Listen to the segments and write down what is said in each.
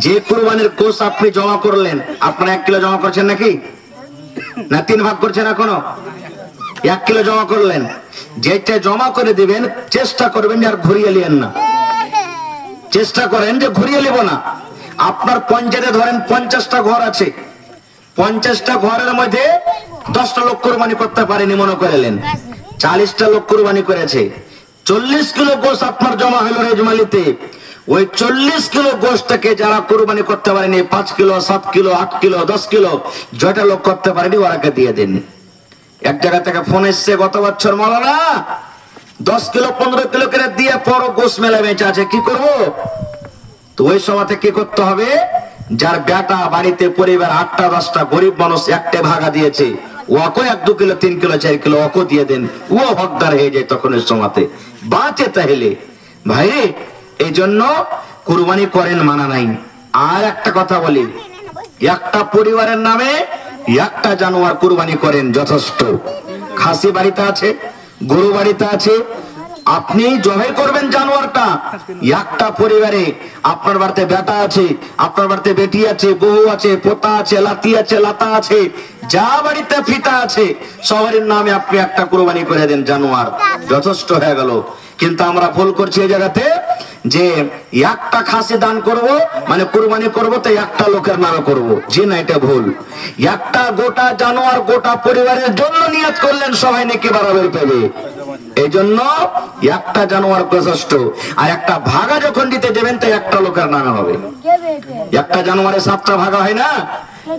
যে কুরবানির গোশ আপনি জমা করলেন, আপনারা 1 কিলো জমা করছেন নাকি না 3 ভাগ করছেন? এখনো 1 কিলো জমা করলেন, যেটা জমা করে দিবেন চেষ্টা করবেন যে আর ঘুরিয়ে নিয়েন না, চেষ্টা করেন যে ঘুরিয়ে নেব না। আপনার পঞ্চায়েতে ধরেন 50টা ঘর আছে, 50টা ঘরের মধ্যে 10টা লোক কুরবানি করতে পারেনি, মনে করলেন 40টা লোক কুরবানি করেছে। 40 কিলো গোশ আপনার জমা হলো রেজমালিতে। ওই 40 কিলো গোশটাকে যারা কুরবানি করতে পারেনি, 5 কিলো 7 কিলো 8 কিলো 10 কিলো যেটা লোক করতে পারেনি ওরাকে দিয়ে দেন। এক জায়গা থেকে ফোন এসছে গত বছর, মাওলানা 10 কিলো 15 কিলো করে দিয়ে পর গোশ মেলা বেঁচে আছে, কি করব? তো ওই সময়তে কি করতে হবে, যার বেটা বাড়িতে পরিবার 8টা 10টা গরিব মানুষ একটা ভাগা দিয়েছে, ওকে 1-2 কিলো 3 কিলো 4 কিলো ওকে দিয়ে দেন, ও হকদার হয়ে যায় তখন এর সময়তে বাঁচে। তাহলে ভাই এই জন্য কুরবানি করেন মানা নাই। আর একটা কথা বলি, একটা পরিবারের নামে একটা জানোয়ার কুরবানি করেন যথেষ্ট। খাসি বাড়িতে আছে, গরু বাড়িতে আছে, আপনি জবাই করবেন জানোয়ারটা। একটা পরিবারে আপনার বাড়িতে বেটা আছে, আপনার বাড়িতে বেটি আছে, বউ আছে, পোতা আছে, লাতি আছে, লাতা আছে, যা বাড়িতে ফিতা আছে সবারই নামে আপনি একটা কুরবানি করে দেন জানোয়ার, যথেষ্ট হয়ে গেল। কিন্তু আমরা ভুল করছি এই জায়গাতে যে একটা খাসি দান করব মানে কুরবানি করব তো একটা লোকের নামে করব, জি না, এটা ভুল। একটা গোটা জানোয়ার গোটা পরিবারের জন্য নিয়ত করলেন, সবাই নাকি বরাবর পাবে। এই জন্য একটা জানোয়ার যথেষ্ট। আর একটা ভাগা যখন দিতে যাবেন তো একটা লোকের নামে হবে। একটা জানোয়ারে 7টা ভাগা হয় না,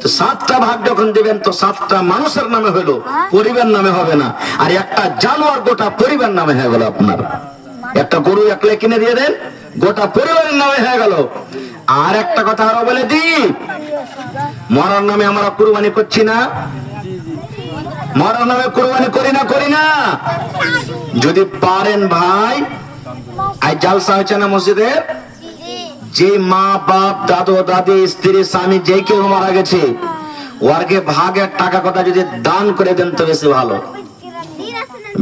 তো 7টা ভাগ যখন দিবেন তো 7টা মানুষের নামে হলো, পরিবার নামে হবে না। আর একটা জানোয়ার গোটা পরিবার নামে হয়ে গেল আপনার। একটা গরু একলা কিনে দিয়ে দেন, গোটা পরিবারের নামে হয়ে গেল। আর একটা কথা আরো বলে দিই, মরার নামে আমরা কুরবানি করছি না, মরার নামে কুরবানি করি না। যদি পারেন ভাই, আজ জালসা হয়েছে না মসজিদে, যে মা বাপ দাদু দাদি স্ত্রী স্বামী যে কেউ মারা গেছে ওরকে ভাগের টাকা কথা যদি দান করে দেন তো বেশি ভালো,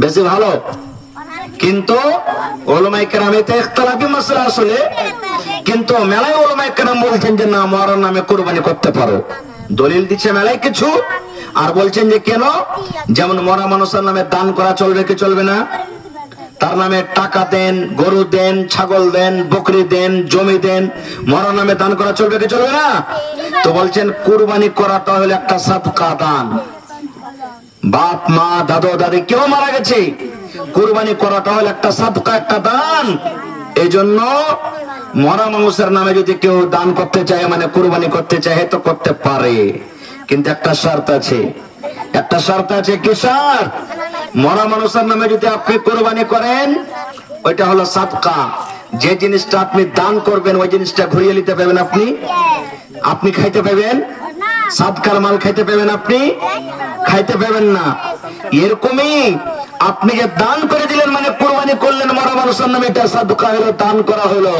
বেশি ভালো। কিন্তু ওলামায়ে কেরামেতে ইখতিলাফি মাসলা আসলে, কিন্তু মেলায় ওলামায়ে কেরাম বলছেন যে না, মরার নামে কুরবানি করতে পারো। দলিল দিচ্ছে মেলায় কিছু, আর বলছেন যে কেন, যেমন মরা মানুষের নামে দান করা চলবে কি চলবে না? তার নামে টাকা দেন, গরু দেন, ছাগল দেন, বকরি দেন, জমি দেন, মরা নামে দান করা চলবে কি চলবে না? তো বলছেন কুরবানি করাটা হলো একটা সাদকা দান। বাপ মা দাদু দাদি কেউ মারা গেছে, কুরবানি করাটা হলো একটা সাদকা, একটা দান। এই জন্য মরা মানুষের নামে যদি কেউ দান করতে চায় মানে কুরবানি করতে চায় তো করতে পারে, কিন্তু একটা শর্ত আছে। একটা শর্ত আছে, কি শর্ত? মরা মানুষের নামে যদি আপনি কুরবানি করেন ওইটা হলো সাদকা। যে জিনিসটা আপনি দান করবেন ওই জিনিসটা ঘুরিয়ে নিতে পারবেন আপনি, আপনি খাইতে পাবেন, সাদকার মাল খাইতে পাবেন, আপনি খাইতে পাবেন না। এরকমই আপনি যে দান করে দিলেন মানে কুরবানি করলেন মরা মানুষের নামে, এটা সাদকা হলো, দান করা হলো।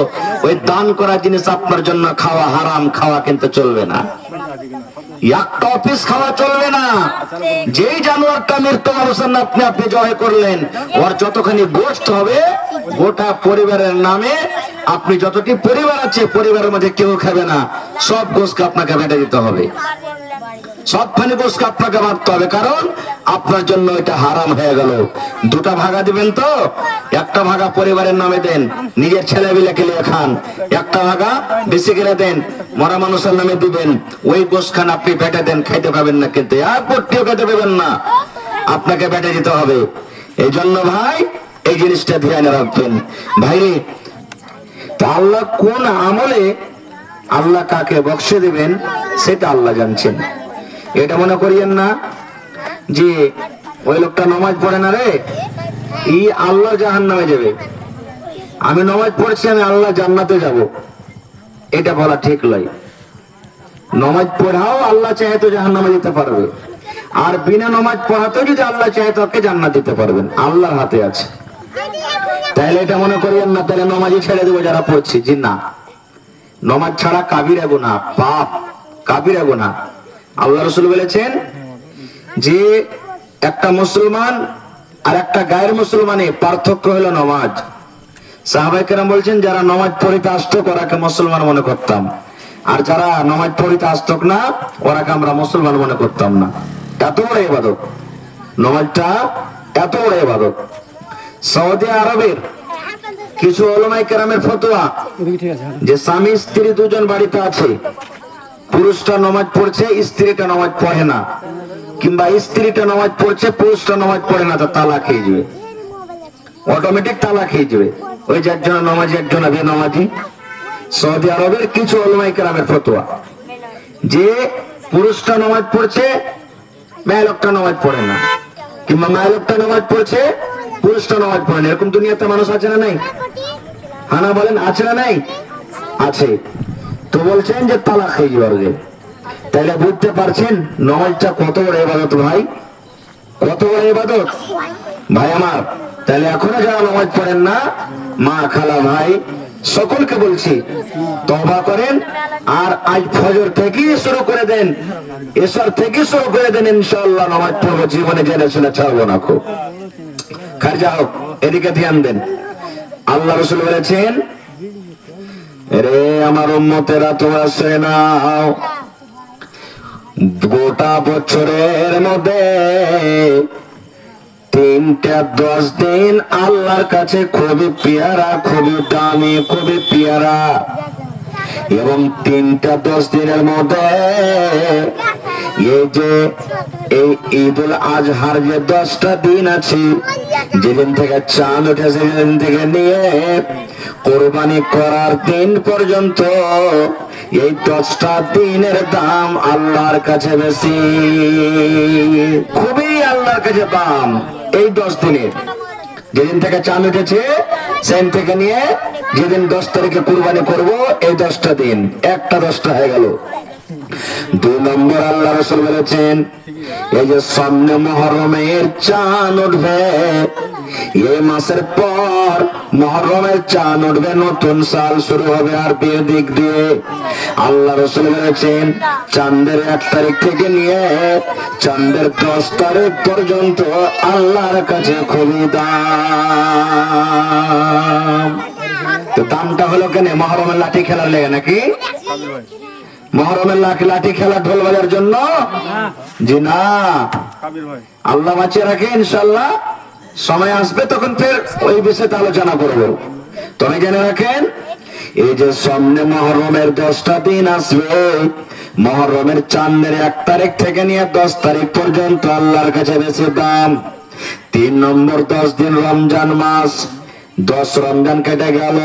ওই দান করা জিনিস আপনার জন্য খাওয়া হারাম, খাওয়া কিন্তু চলবে না, একটা অফিস খাওয়া চলবে না। যেই জানোয়ারটা মৃত্যু মানুষের নামে আপনি জবাই করলেন ওর যতখানি গোশত হবে গোটা পরিবারের নামে, আপনি যতটি পরিবার আছে পরিবারের মধ্যে কেউ খাবে না, সব গোশত আপনাকে বেটে দিতে হবে, সবখানি গোশত আপনাকে মারতে হবে, কারণ আপনার জন্য এটা হারাম হয়ে গেল। 2টা ভাগা দিবেন তো, একটা ভাগা পরিবারের নামে দেন, নিজের ছেলে বিলেকে নিয়ে খান, একটা ভাগা বেশি করে দেন, মরা মানুষের নামে দিবেন, ওই গোশত খান আপনি বেটে দেন, খাইতে পাবেন না, কিন্তু আর পট্টিও খেতে পাবেন না, আপনাকে বেটে দিতে হবে। এই জন্য ভাই এই জিনিসটা ধ্যানে রাখবেন ভাই। তা আল্লাহ কোন আমলে আল্লাহ কাকে বকশে দিবেন সেটা আল্লাহ জানছেন। এটা মনে করিয়েন না যে ওই লোকটা নামাজ পড়ে না রে, এই আল্লাহ জাহান্নামে যাবে, আমি নামাজ পড়ছি আমি আল্লাহ জান্নাতে যাব, এটা বলা ঠিক নয়। নামাজ পড়াও আল্লাহ চাহে তো জাহান্নামে যেতে পারবে, আর বিনা নামাজ পড়াতেও যদি আল্লাহ চাহে তো ওকে জান্নাত দিতে পারবেন, আল্লাহর হাতে আছে। তাহলে এটা মনে করিয়েন না তাহলে নামাজই ছেড়ে দেবো যারা পড়ছি, জি না। নামাজ ছাড়া কাবিরা গুনাহ, পাপ, কাবিরা গুনাহ। আল্লাহ রাসূল বলেছেন যে একটা মুসলমান আর একটা গায়ের মুসলমানের পার্থক্য হলো নামাজ। সাহাবায়ে কেরাম বলছেন যারা নামাজ পড়িতে আসতো তারাকে মুসলমান মনে করতাম, আর যারা নামাজ পড়িতে আসতক না ওরাকে আমরা মুসলমান মনে করতাম না। এত বড় ইবাদত নামাজটা, এত বড় ইবাদত। সৌদি আরবের কিছু উলামায়ে কেরামের ফতোয়া যে স্বামী স্ত্রী দুজন বাড়িতে আছে, পুরুষটা নামাজ পড়ছে স্ত্রীটা নামাজ পড়ে না, কিংবা স্ত্রীটা নামাজ পড়ছে পুরুষটা নামাজ পড়ে না, তো তালাক হয়ে যাবে, অটোমেটিক তালাক হয়ে যাবে। ওই যে একজন নামাজি একজন বেনামাজি। সৌদি আরবের কিছু উলামায়ে কেরামের ফতোয়া যে পুরুষটা নামাজ পড়ছে মেয়ে লোকটা নামাজ পড়ে না, কিংবা মেয়ে লোকটা নামাজ পড়ছে পুরুষটা নামাজ পড়ে না। এরকম দুনিয়াতে মানুষ আছে না নাই? হানা বলেন আছে না নাই? আছে। তো বলছেন যে তালাক হয়ে যাবে। তাহলে বুঝতে পারছেন নামাজটা কত বড় ইবাদত ভাই, কত বড় ইবাদত ভাই আমার। তাহলে এখনো যারা নামাজ পড়েন না, মা খালা ভাই সকলকে বলছি তওবা করেন, আর আজ ফজর থেকে শুরু করে দেন, এশার থেকে শুরু করে দেন, ইনশাআল্লাহ নামাজ পড়বো, জীবনে জেনে শুনে ছাড়বো না। খুব খারজা হোক, এদিকে ধ্যান দেন। আল্লাহ রাসূল বলেছেন, রে আমার উম্মতেরা তোমরা শুনে নাও, গোটা বছরের মধ্যে 3টা 10 দিন আল্লাহর কাছে খুবই পেয়ারা, খুবই দামি, খুবই পেয়ারা। এবং 3টা 10 দিনের মধ্যে এই যে এই ঈদুল আজহার যে 10টা দিন আছে, যেদিন থেকে চাঁদ উঠেছে সেদিন থেকে নিয়ে কোরবানি করার দিন পর্যন্ত, এই 10টা দিনের দাম আল্লাহর কাছে বেশি, খুবই আল্লাহর কাছে দাম। এই 10 দিনের, যেদিন থেকে চাঁদ উঠেছে সেদিন থেকে নিয়ে যেদিন 10 তারিখে কুরবানি করব, এই 10টা দিন, একটা 10টা হয়ে গেল। 2 নম্বর আল্লাহ রাসূল বলেছেন, এই যে সামনে মুহররমের চাঁদ উঠবে, এই মাসের পর মুহররমের চাঁদ উঠবে, নতুন সাল শুরু হবে আরবির দিক দিয়ে। আল্লাহ রাসূল বলেছেন চাঁদের 1 তারিখ থেকে নিয়ে চাঁদের 10 তারিখ পর্যন্ত আল্লাহর কাছে খুবই দাম। তো দামটা হলো কেন? মুহররমের লাঠি খেলার লেগে নাকি? মুহররমের লাঠি খেলা ঢোল বাজার জন্য? জি না, আল্লাহ বাঁচিয়ে রাখে, ইনশাআল্লাহ সময় আসবে তখন ফের ওই বিষয়ে আলোচনা করব। তবে জেনে রাখেন, এই যে সামনে মুহররমের 10টা দিন আসবে, মুহররমের চাঁদের 1 তারিখ থেকে নিয়ে 10 তারিখ পর্যন্ত আল্লাহর কাছে বেশি দাম। 3 নম্বর 10 দিন রমজান মাস, 10 রমজান কেটে গেল,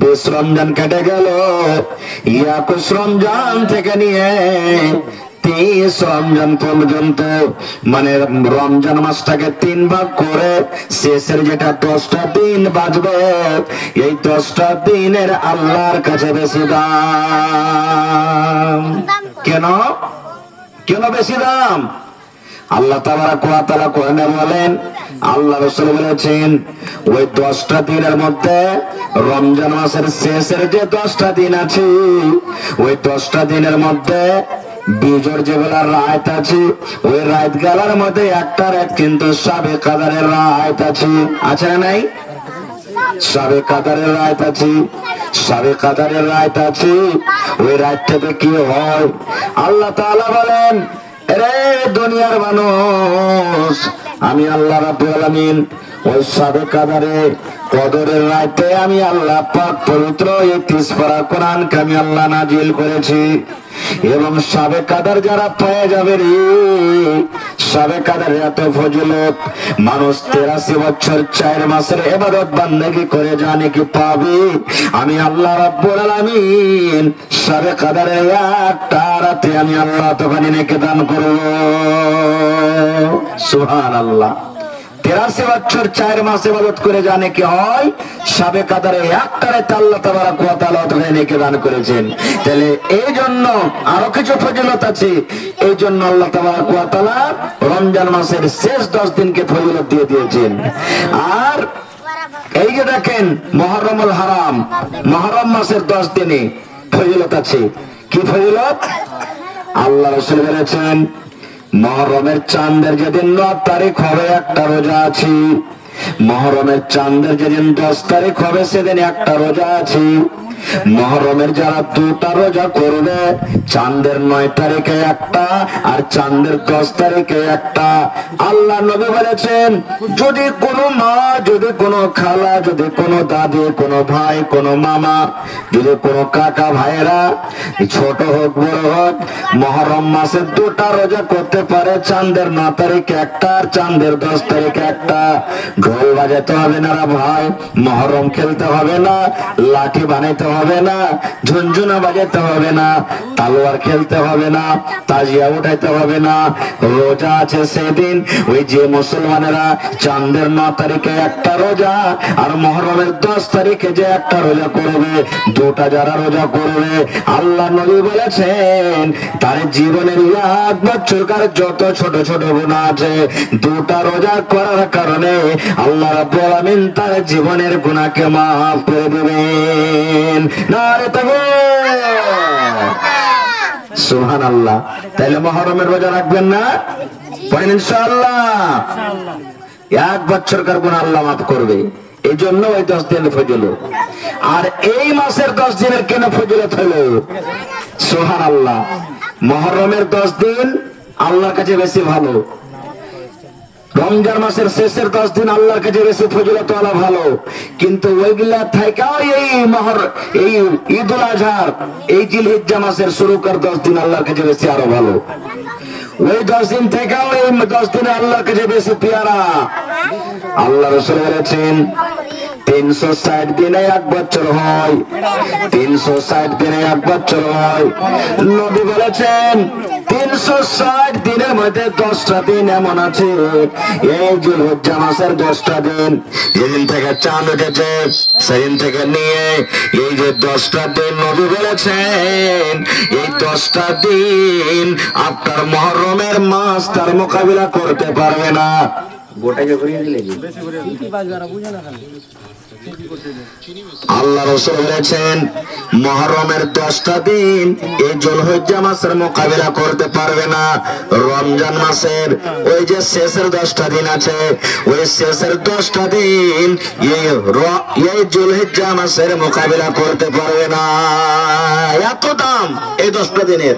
20 রমজান কেটে গেল, 21 রমজান থেকে নিয়ে 30 রমজান পর্যন্ত, মানে রমজান মাসটাকে 3 ভাগ করে শেষের যেটা 10টা দিন বাঁচবে, এই 10টা দিনের আল্লাহর কাছে বেশি দাম। কেন? কেন বেশি দাম? আল্লাহ তাবারাক ওয়া তাআলা কোরআনে বলেন, আল্লাহ রাসূল বলেছেন, ওই 10টা দিনের মধ্যে রমজান মাসের শেষের যে 10টা দিন আছে, ওই 10টা দিনের মধ্যে বিজোর যেগুলা রাত আছে, ওই রাত গালার মধ্যে একটা রাত কিন্তু শাবে কাদরের রাত আছে, আছে না নাই? শাবে কাদরের রাত আছে, শাবে কাদরের রাত আছে। ওই রাতটাতে কি হয়? আল্লাহ তাআলা বলেন, রে দুনিয়ার মানুষ, আমি আল্লাহ রাব্বুল আলামিন ওই শাবে কাদরে কদরের রাতে আমি আল্লাহ পাক পবিত্র 31 পারা কোরআনকে আমি আল্লাহ নাজিল করেছি। এবং শাবে কাদর যারা পেয়ে যাবে রে, শাবে কাদরের এত ফজিলত, মানুষ 83 বছর 4 মাসের ইবাদত বান্দেগি করে জানে কি পাবে? আমি আল্লাহ রাব্বুল আলামিন শাবে কাদরের একটা রাতে আমি আল্লাহ তখনই নেকি দান করব। সুবহানাল্লাহ। 83 বছর 4 মাস ইবাদত করে জানে কি হয়? শাবে কাদরে একটা রাতে আল্লাহ তাবারাক ওয়া তাআলা তখনই নেকি দান করেছেন। তাহলে এই জন্য আরো কিছু ফজিলত আছে, এই জন্য আল্লাহ তাবারাক ওয়া তাআলা রমজান মাসের শেষ 10 দিনকে ফজিলত দিয়ে দিয়েছেন। আর এই যে দেখেন মুহররমুল হারাম, মুহররম মাসের 10 দিনে ফজিলত আছে। কি ফজিলত? আল্লাহ রাসূল বলেছেন, মুহররমের চাঁদের যেদিন 9 তারিখ হবে একটা রোজা আছে, মুহররমের চাঁদের যেদিন 10 তারিখ হবে সেদিন একটা রোজা আছে। মুহররমের যারা 2টা রোজা করবে, চাঁদের 9 তারিখে একটা আর চাঁদের 10 তারিখে একটা, আল্লাহ নবী বলেছেন যদি কোনো মা, যদি কোনো খালা, যদি কোনো দাদি, কোনো ভাই, কোনো মামা, যদি কোনো কাকা ভাইরা ছোট হোক বড় হোক, মুহররম মাসে 2টা রোজা করতে পারে, চাঁদের 9 তারিখে একটা আর চাঁদের 10 তারিখে একটা, ঢোল বাজাতে হবে না ভাই, মুহররম খেলতে হবে না, লাঠি বানাইতে হবে না, ঝুনঝুনা বাজাতে হবে না, তালোয়ার খেলতে হবে না, তাজিয়া উঠাইতে হবে না। রোজা আছে সেদিন ওই যে মুসলমানেরা চাঁদের 9 তারিখে একটা রোজা আর মুহররমের 10 তারিখে যে একটা রোজা করবে, 2টা যারা রোজা করবে, আল্লাহ নবী বলেছেন তার জীবনের 1 বছরকার যত ছোট ছোট গুনাহ আছে, 2টা রোজা করার কারণে আল্লাহ রাব্বুল আলামিন তার জীবনের গুনাহকে মাফ করে দিবেন। নারে তাকবীর, সুবহানাল্লাহ। তাহলে মুহররমের রোজা রাখবেন না? পড়েন ইনশাআল্লাহ। 1 বছরকার গুনাহ আল্লাহ মাফ করবে। এই জন্য ওই 10 দিনের ফজিলত। আর এই মাসের 10 দিনের কেন ফজিলত হলো? সুবহানাল্লাহ। মুহররমের 10 দিন আল্লাহর কাছে বেশি ভালো, রমজান মাসের শেষের 10 দিন আল্লাহর কাছে বেশি ফজিলত ওয়ালা ভালো, কিন্তু ওইগুলা থেকেও এই ঈদুল আজহার, এই জিলহিজ্জা মাসের শুরুকার 10 দিন আল্লাহর কাছে বেশি আরো ভালো। ওই 10 দিন থেকেও এই 10 দিনে আল্লাহর কাছে বেশি পেয়ারা। আল্লাহ রাসূল বলেছেন 360 দিনে 1 বছর হয়, 360 দিনে 1 বছর হয়। নবী বলেছেন 360 দিনের মধ্যে 10টা দিন এমন আছে, এই জিলহিজ্জা মাসের 10টা দিন, যেদিন থেকে চাঁদ উঠেছে সেদিন থেকে নিয়ে এই যে 10টা দিন নবী বলেছেন, এই 10টা দিন আপনার মুহররমের মাস তার মোকাবিলা করতে পারবে না। গোটাকে ঘুরিয়ে দিলে আল্লাহ রাসূল বলেছেন মুহররমের 10টা দিন এই জিলহিজ্জা মাসের মোকাবিলা করতে পারবে না। রমজান মাসের ওই যে শেষের 10টা দিন আছে, ওই শেষের 10টা দিন এই জিলহিজ্জা মাসের মোকাবিলা করতে পারবে না। এত দাম এই 10টা দিনের।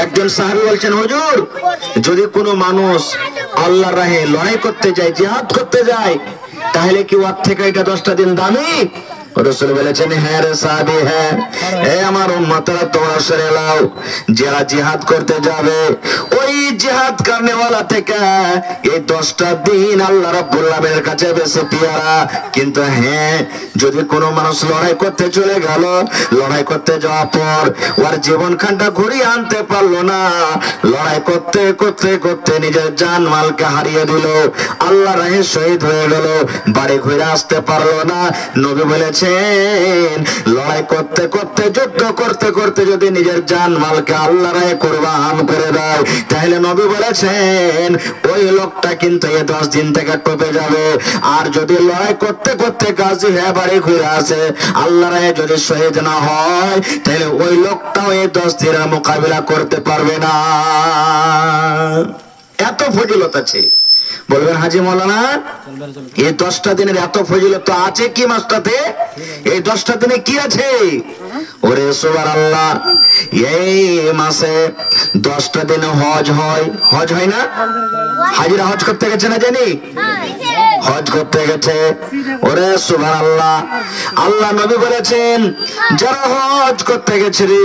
একজন সাহাবী বলছেন হুজুর, যদি কোনো মানুষ আল্লাহর রাহে লড়াই করতে যায়, জিহাদ করতে যায়, তাহলে কি ওর থেকে এটা 10টা দিন দামি? রাসূল বলেছেন হ্যাঁ রে সাহাবী, হ্যাঁ। এই আমার উম্মতরা তোমরা শুনে নাও, যারা জিহাদ করতে যাবে ওই জিহাদ করনেওয়ালা থেকে এই 10টা দিন আল্লাহ রাব্বুল আলামিনের কাছে বেশি পেয়ারা। কিন্তু হ্যাঁ, যদি কোনো মানুষ লড়াই করতে চলে গেল, লড়াই করতে যাওয়ার পর ওর জীবনখানটা ঘুরিয়ে আনতে পারলো না, লড়াই করতে করতে করতে নিজের জান মালকে হারিয়ে দিল, আল্লাহ রাহে শহীদ হয়ে গেল, বাড়ি ঘুরে আসতে পারলো না। নবী বলেছেন লড়াই করতে করতে, যুদ্ধ করতে করতে যদি নিজের জান মালকে আল্লাহ রাহে কুরবান করে দেয়, তাহলে নবী বলেছেন ওই লোকটা কিন্তু এই 10 দিন থেকে টপে যাবে। আর যদি লড়াই করতে করতে গাজী হয়ে বাড়ি ঘুরে আসে, আল্লাহ রাহে যদি শহীদ না হয়, তাহলে ওই লোকটাও এই 10 দিনের মোকাবিলা করতে পারবে না। এত ফজিলত আছে। বলবেন হাজী মাওলানা এই 10টা দিনের এত ফজিলত আছে কি মাসটাতে? এই 10টা দিনে কি আছে? ওরে সুবহানাল্লাহ, এই মাসে 10টা দিনে হজ হয়। হজ হয় না? হাজিরা হজ করতে গেছে না জানি? হজ করতে গেছে। ওরে সুবহানাল্লাহ, আল্লাহ নবী বলেছেন যারা হজ করতে গেছে রে,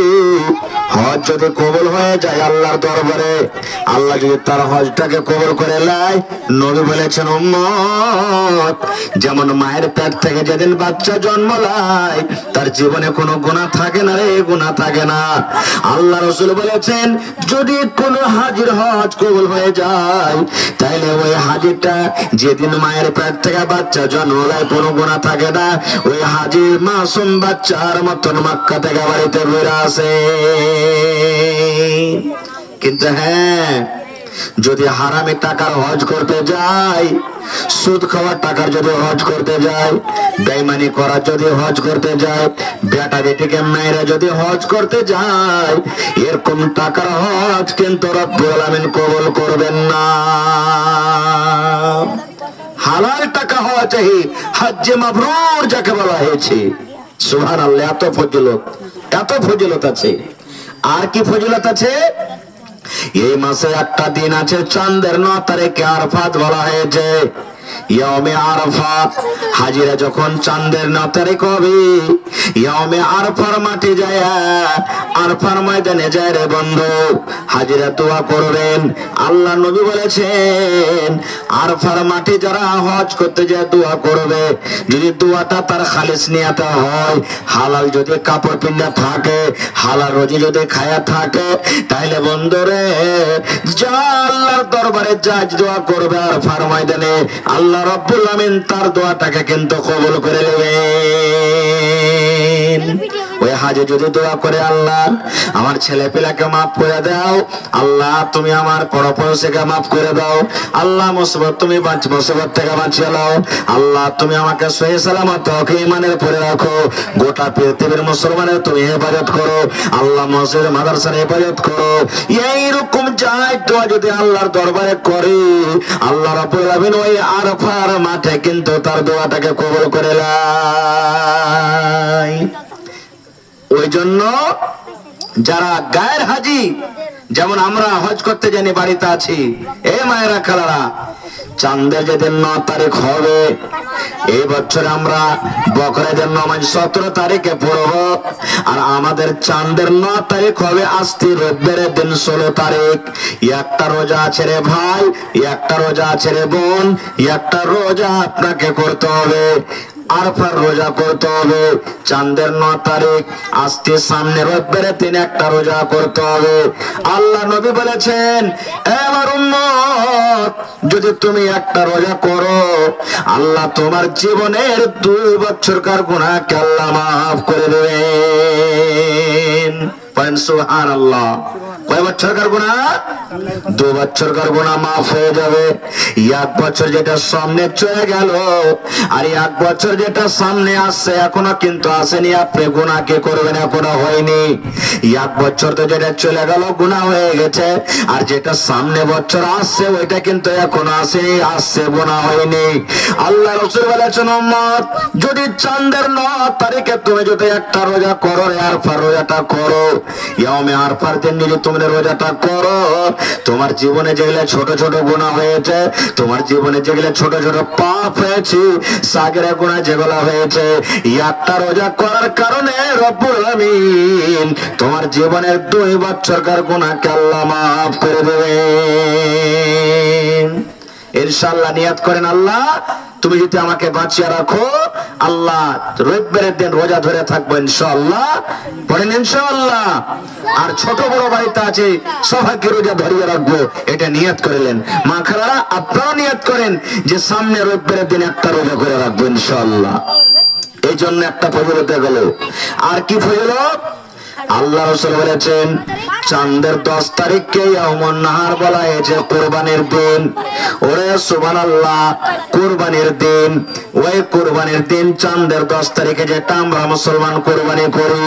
হজ যদি কবুল হয়ে যায় আল্লাহর দরবারে, আল্লাহ যদি তার হজটাকে কবুল করে নেয়, নবী বলেছেন উম্মত যেমন মায়ের পেট থেকে যেদিন বাচ্চা জন্ম নেয় তার জীবনে কোনো গুনাহ থাকে না রে, গুনাহ থাকে না। আল্লাহ রাসূল বলেছেন যদি কোনো হাজির হজ কবুল হয়ে যায়, তাহলে ওই হাজিরটা যেদিন মায়ের পেট থেকে বাচ্চা জন্ম নেয় কোনো গুনাহ থাকে না, ওই হাজির মাসুম বাচ্চার মতন মক্কা থেকে বাড়িতে ফিরে আসে। কিন্তু হ্যাঁ, যদি হারামি টাকার হজ করতে যায়, সুদ খাওয়ার টাকার যদি হজ করতে যায়, বেঈমানি করার যদি হজ করতে যায়, বেটা বেটিকে মেয়েরা যদি হজ করতে যায়, এরকম টাকার হজ কিন্তু রব্বুল আলামিন কবুল করবেন না। হালাল টাকা হওয়া চাই, হজ্জে মাবরুর যাকে বলা হয়েছে। সুবহানাল্লাহ। এত ফজিলত আছে। আর কি ফজিলত আছে? এই মাসে একটা দিন আছে চাঁদের 9 তারিখে আরাফাত বলা হয়েছে। ইয়াউমে আরাফাত। হাজিরা যখন চাঁদের 9 তারিখ হবে, ইয়াউমে আরাফার মাঠে যায়, আরাফার ময়দানে যায় রে বন্ধু, হাজিরা দোয়া করবেন। আল্লাহ নবী বলেছেন আরাফার মাঠে যারা হজ করতে যায় দোয়া করবে, যদি দোয়াটা তার খালিস নিয়তে হয়, হালাল যদি কাপড় পিন্দা থাকে, হালাল রুজি যদি খায়া থাকে, তাহলে বন্ধুরে যা আল্লাহর দরবারে যাজ দোয়া করবে আরাফার ময়দানে, আল্লাহ রাব্বুল আমিন তার দোয়াটাকে কিন্তু কবুল করে নেবেন। ওই হাজি যদি দোয়া করে, আল্লাহ আমার ছেলে পেলাকে মাফ করে দাও, আল্লাহ তুমি আমার পরপরশকে মাফ করে দাও, আল্লাহ মুসিবত তুমি মুসিবত থেকে বাঁচিয়ে দাও, আল্লাহ তুমি আমাকে সহি সালামত ঈমানের পরে রাখো, গোটা পৃথিবীর মুসলমানের তুমি হেফাজত করো, আল্লাহ মসজিদ মাদ্রাসার হেফাজত করো, এইরকম যায় দোয়া যদি আল্লাহর দরবারে করে, আল্লাহ রাব্বুল আমিন ওই আরাফার মাঠে কিন্তু তার দোয়াটাকে কবুল করে নেয়। ওই জন্য যারা গায়ের হাজি, যেমন আমরা হজ করতে জানি বাড়িতে আছি, এ মায়েরা খালারা, চাঁদের যেদিন 9 তারিখ হবে, এই বছর আমরা বকরাদের নামাজ 17 তারিখে পড়ব, আর আমাদের চাঁদের 9 তারিখ হবে আজকে রোববারের দিন 16 তারিখ। একটা রোজা আছে রে ভাই, একটা রোজা আছে রে বোন, একটা রোজা আপনাকে করতে হবে, আরাফার রোজা করতে হবে। চাঁদের 9 তারিখ আজকে সামনে রোববারের দিন একটা রোজা করতে হবে। আল্লাহ নবী বলেছেন, আমার উম্মত যদি তুমি একটা রোজা করো, আল্লাহ তোমার জীবনের 2 বছরকার গুনাহকে আল্লাহ মাফ করে দেবেন। পড়েন সুবহানাল্লাহ। কয় বছরকার গুনাহ? 2 বছরকার গুনাহ মাফ হয়ে যাবে। 1 বছর যেটা সামনে চলে গেল, আর 1 বছর যেটা সামনে আসছে এখনো কিন্তু আসেনি, আপনি গুনাহ কে করবেন এখনো হয়নি। 1 বছর তো যেটা চলে গেল গুনাহ হয়ে গেছে, আর যেটা সামনে বছর আসছে ওইটা কিন্তু এখনো আসেনি, আসছে গুনাহ হয়নি। আল্লাহ রাসূল বলেছেন, উম্মত যদি চাঁদের 9 তারিখে তুমি যদি একটা রোজা করো, আরাফার রোজাটা করো, ইয়াউমে আরাফার দিন যদি তুমি রোজাটা করো, তোমার জীবনে যেগুলো ছোট ছোট গুনাহ হয়েছে, তোমার জীবনে যেগুলো ছোট ছোট পাপ হয়েছে, সাগিরা গুনাহ যেগুলো হয়েছে, একটা রোজা করার কারণে রব্বুল আমিন তোমার জীবনের 2 বছরকার গুনাহকে আল্লাহ মাফ করে দেবেন। ইনশাআল্লাহ নিয়ত করেন, আল্লাহ তুমি যদি আমাকে বাঁচিয়ে রাখো, আল্লাহ রোববারের দিন রোজা ধরে থাকবো ইনশাআল্লাহ। পড়েন ইনশাআল্লাহ। আর ছোট বড় বাড়িতে আছে সবাইকে রোজা ধরিয়ে রাখবো, এটা নিয়ত করলেন। মা খালারা আপনারা নিয়ত করেন যে সামনে রোববারের দিন একটা রোজা করে রাখবো ইনশাআল্লাহ। এই জন্য একটা ফজিলত গেল। আর কি ফজিলত? আল্লাহ রাসূল বলেছেন চাঁদের 10 তারিখকে ইয়াউমুন নাহার বলা হয়েছে, কুরবানির দিন। ওরে সুবহানাল্লাহ, কুরবানির দিন। ওই কুরবানির দিন চাঁদের 10 তারিখে যেটা আমরা মুসলমান কুরবানি করি,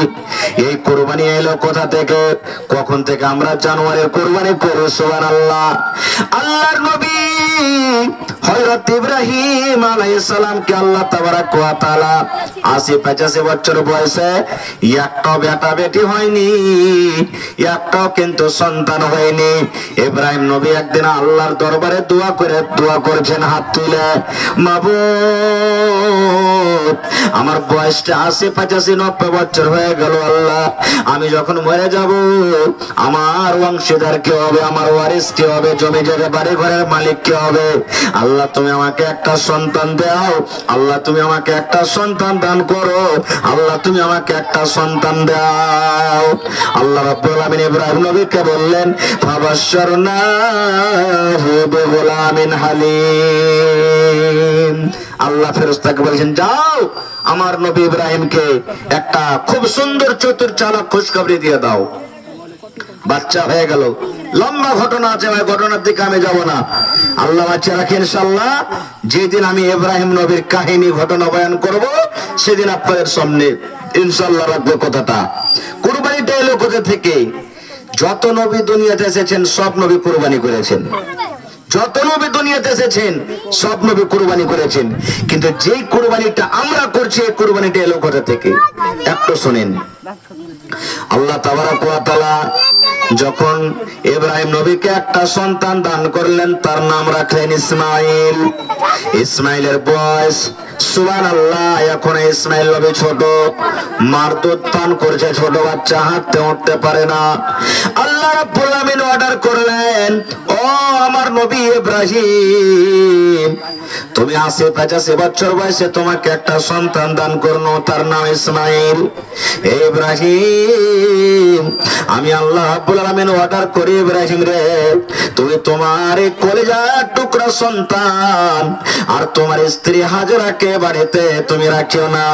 এই কুরবানি এলো কোথা থেকে? কখন থেকে আমরা জানুয়ারির কুরবানি করি? সুবহানাল্লাহ। আল্লাহর নবী হযরত ইব্রাহিম আলাইহিস সালামকে আল্লাহ তাবারাক ওয়া তাআলা 80-85 বছর বয়সে একটা বেটা বেটি হয়নি, একটাও কিন্তু সন্তান হয়নি। ইব্রাহিম নবী একদিন আল্লাহর দরবারে দোয়া করেছেন হাত তুলে, মাবুদ আমার বয়সটা 80-85-90 বছর হয়ে গেল, আল্লাহ আমি যখন মরে যাব আমার অংশীদার কে হবে, আমার ওয়ারিস কে হবে, জমি জায়গা বাড়ি ঘরের মালিক কে হবে? আল্লাহ তুমি আমাকে একটা সন্তান দাও, আল্লাহ তুমি আমাকে একটা সন্তান দান করো, আল্লাহ তুমি আমাকে একটা সন্তান দাও। আল্লাহ রাব্বুল আমিন ইব্রাহিম নবীকে বললেন, ফাবাশশারনাহু বিগুলামিন হালিম। আল্লাহ ফেরেশতাকে বলেছেন, যাও আমার নবী ইব্রাহিমকে একটা খুব সুন্দর চতুর চালাক খুশখবরি দিয়ে দাও। বাচ্চা হয়ে গেল। লম্বা ঘটনা আছে, ওই ঘটনার দিকে আমি যাব না। আল্লাহ বাচ্চা রাখি ইনশাআল্লাহ। যেদিন আমি ইব্রাহিম নবীর কাহিনী ঘটনা বয়ান করব, সেদিন আপনাদের সামনে ইনশাআল্লাহ রাখবো কথাটা। কুরবানিটা এলো কোথা থেকে? যত নবী দুনিয়াতে এসেছেন সব নবী কুরবানি করেছেন। যত নবী দুনিয়াতে এসেছেন সব নবী কুরবানি করেছেন, কিন্তু যেই কুরবানিটা আমরা করছি এই কুরবানিটা এলো কোথা থেকে একটু শুনেন। আল্লাহ তাবারক ওয়া তাআলা যখন ইব্রাহিম নবীকে একটা সন্তান দান করলেন, তার নাম রাখলেন ইসমাইল। ইসমাইলের বয়স সুবহানাল্লাহ, এখন ইসমাইল নবী ছোট, মার দুধ পান করছে, ছোট বাচ্চা, হাঁটতে উঠতে পারে না। আল্লাহ রাব্বুল আলামিন অর্ডার করলেন, ও আমার নবী ইব্রাহিম, তুমি ৮০-৮৫ বছর বয়সে তোমাকে একটা সন্তান দান করলো, তার নাম ইসমাইল। ইব্রাহিম, আমি আল্লাহ রাব্বুল আলামিন অর্ডার করি, ইব্রাহিম রে, তুমি তোমার এই কলিজার টুকরা সন্তান আর তোমার স্ত্রী হাজরাকে বাড়িতে তুমি রাখিও না,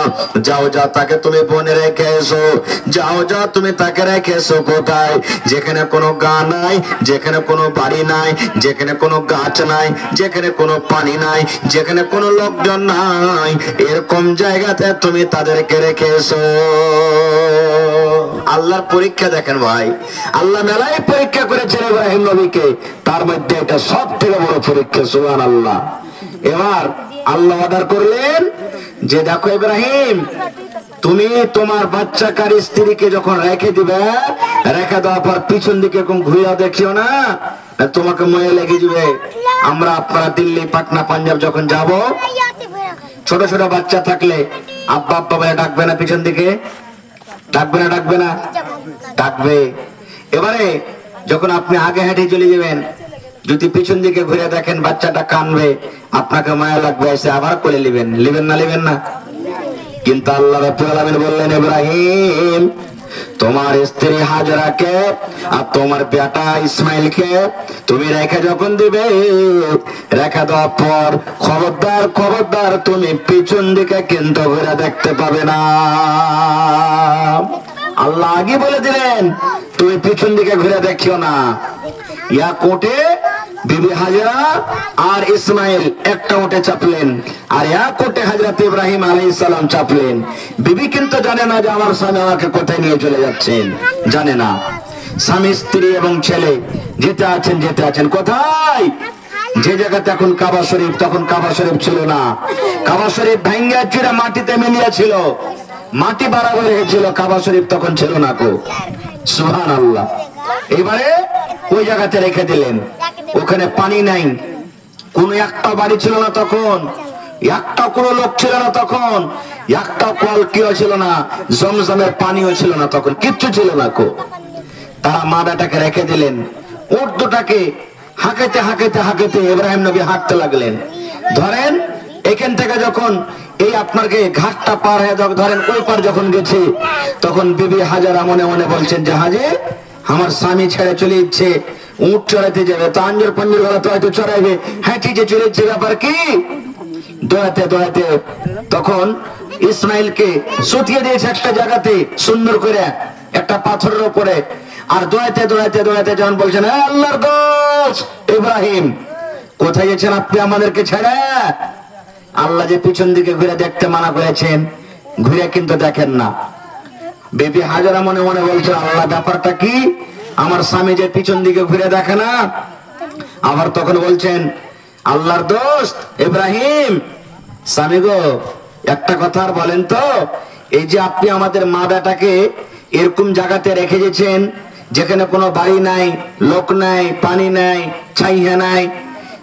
যাও যাও তাকে তুমি বনে রেখে এসো, যাও যাও তুমি তাকে রেখে এসো কোথায়? যেখানে কোনো গা নাই, যেখানে কোনো বাড়ি নাই, যেখানে কোনো গাছ নাই, যেখানে কোনো পানি নাই, যেখানে কোনো লোকজন নাই, এরকম জায়গাতে তুমি তাদেরকে রেখে এসো। আল্লাহর পরীক্ষা দেখেন ভাই, আল্লাহ মেলায় পরীক্ষা করেছেন ইব্রাহিম নবীকে, তার মধ্যে এটা সব থেকে বড় পরীক্ষা। সুবহানাল্লাহ। এবার আল্লাহ অর্ডার করলেন যে দেখো ইব্রাহিম, তুমি তোমার বাচ্চাকার স্ত্রীকে যখন রেখে দিবে, রেখে দেওয়ার পর পিছন দিকে কোন ঘুরিয়া দেখিও না, তোমাকে মনে লেগে যাবে। আমরা আপনারা দিল্লি, পাটনা, পাঞ্জাব যখন যাব, ছোট ছোট বাচ্চা থাকলে আব্বা আব্বা বলে ডাকবে না? পিছন দিকে ডাকবে না? ডাকবে না? ডাকবে। এবারে যখন আপনি আগে হেঁটে চলে যাবেন, যদি পিছন দিকে ঘুরে দেখেন বাচ্চাটা কানবে, আপনাকে মায়া লাগবে, এসে আবার কোলে নেবেন। নেবেন না? নেবেন না? কিন্তু আল্লাহ রাব্বুল আলামিন বললেন, ইব্রাহিম, তোমার স্ত্রী হাজরাকে আর তোমার বেটা ইসমাইলকে তুমি রেখে যখন দিবে, রেখে দেওয়ার পর খবরদার খবরদার তুমি পিছন দিকে কিন্তু ঘুরে দেখতে পাবে না। আল্লাহ আগে বলে দিলেন তুমি পিছন দিকে ঘুরে দেখিও না। ইয়া কোটে বিবি হাজরা আর ইসমাইল একটা উঠে চাপলেন, আর এক কোটে হযরত ইব্রাহিম আলাইহিস সালাম চাপলেন। বিবি কিন্তু জানে না যে আমার স্বামী আমাকে কোথায় নিয়ে চলে যাচ্ছেন, জানে না। স্বামী, স্ত্রী এবং ছেলে যেতে আছেন কোথায়? যে জায়গাতে এখন কাবা শরীফ, তখন কাবা শরীফ ছিল না। কাবা শরীফ ভাঙ্গা চুরে মাটিতে মিলিয়ে ছিল, মাটি বরাবর হয়েছিল, কাবা শরীফ তখন ছিল না কো। সুবহানাল্লাহ। এবারে ওই জায়গাতে রেখে দিলেন, ওখানে পানি নাই, কোন একটা বাড়ি ছিল না তখন, একটা কোনো লোক ছিল না তখন, একটা কলকিও ছিল না, জমজমের পানিও ছিল না তখন, কিচ্ছু ছিল না কো। তারা মা বেটাকে রেখে দিলেন। উট দুটাকে হাঁকাইতে হাঁকাইতে হাঁকাইতে ইব্রাহিম নবী হাঁটতে লাগলেন। ধরেন এখান থেকে যখন এই আপনাকে ঘাটটা পার হয়ে ধরেন ওই পার যখন গেছে, তখন বিবি হাজারা মনে মনে বলছেন যে হাজে আমার স্বামী ছেড়ে চলে যাচ্ছে, উট চড়াইতে যাবে, তো আঞ্জর পঞ্জর গলা তো হয়তো চড়াইবে, হ্যাঁ ঠিক আছে চলে যাচ্ছে, ব্যাপার কি? দৌড়াতে দৌড়াতে তখন ইসমাইলকে সটিয়ে দিয়েছে একটা জায়গাতে সুন্দর করে, একটা পাথরের উপরে। আর দৌড়াইতে দৌড়াইতে দৌড়াইতে যখন বলছেন, আল্লাহর দোস্ত ইব্রাহিম, কোথায় গেছেন আপনি আমাদেরকে ছেড়ে? আল্লাহ যে পিছন দিকে ঘুরে দেখতে মানা করেছেন, ঘুরে কিন্তু দেখেন না। বিবি হাজারা মনে মনে বলছে, আল্লাহ ব্যাপারটা কি? আমার স্বামী যে পিছন দিকে ঘুরে দেখে না। আবার তখন বলছেন, আল্লাহর দোস্ত ইব্রাহিম, স্বামী গো একটা কথা আর বলেন তো, এই যে আপনি আমাদের মা বেটাকে এরকম জায়গাতে রেখে গেছেন যেখানে কোনো বাড়ি নাই, লোক নাই, পানি নাই, ছাইয়া নাই,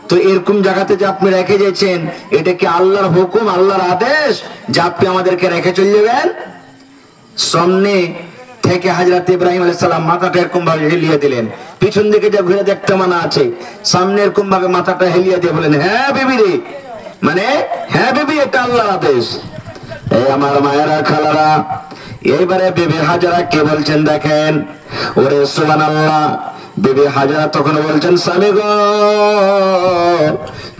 তো এরকম জায়গাতে যে আপনি রেখে গেছেন, এটা কি আল্লাহর হুকুম, আল্লাহর আদেশ যে আপনি আমাদেরকে রেখে চলে যাবেন? সামনে থেকে হযরত ইব্রাহিম আলাইহিস সালাম মাথাটা এরকম ভাবে হেলিয়ে দিলেন, পিছন দিকে যে ঘুরে দেখতে মানা আছে, সামনে এরকম ভাবে মাথাটা হেলিয়ে দিয়ে বলেন, হ্যাঁ বিবি রে, মানে হ্যাঁ বিবি, এটা আল্লাহর আদেশ। এই আমার মায়েরা, খালারা, এইবারে বিবি হাজারা কে বলছেন দেখেন, ওরে সুবহানাল্লাহ। বিবি হাজারা তখন বলছেন, স্বামী গো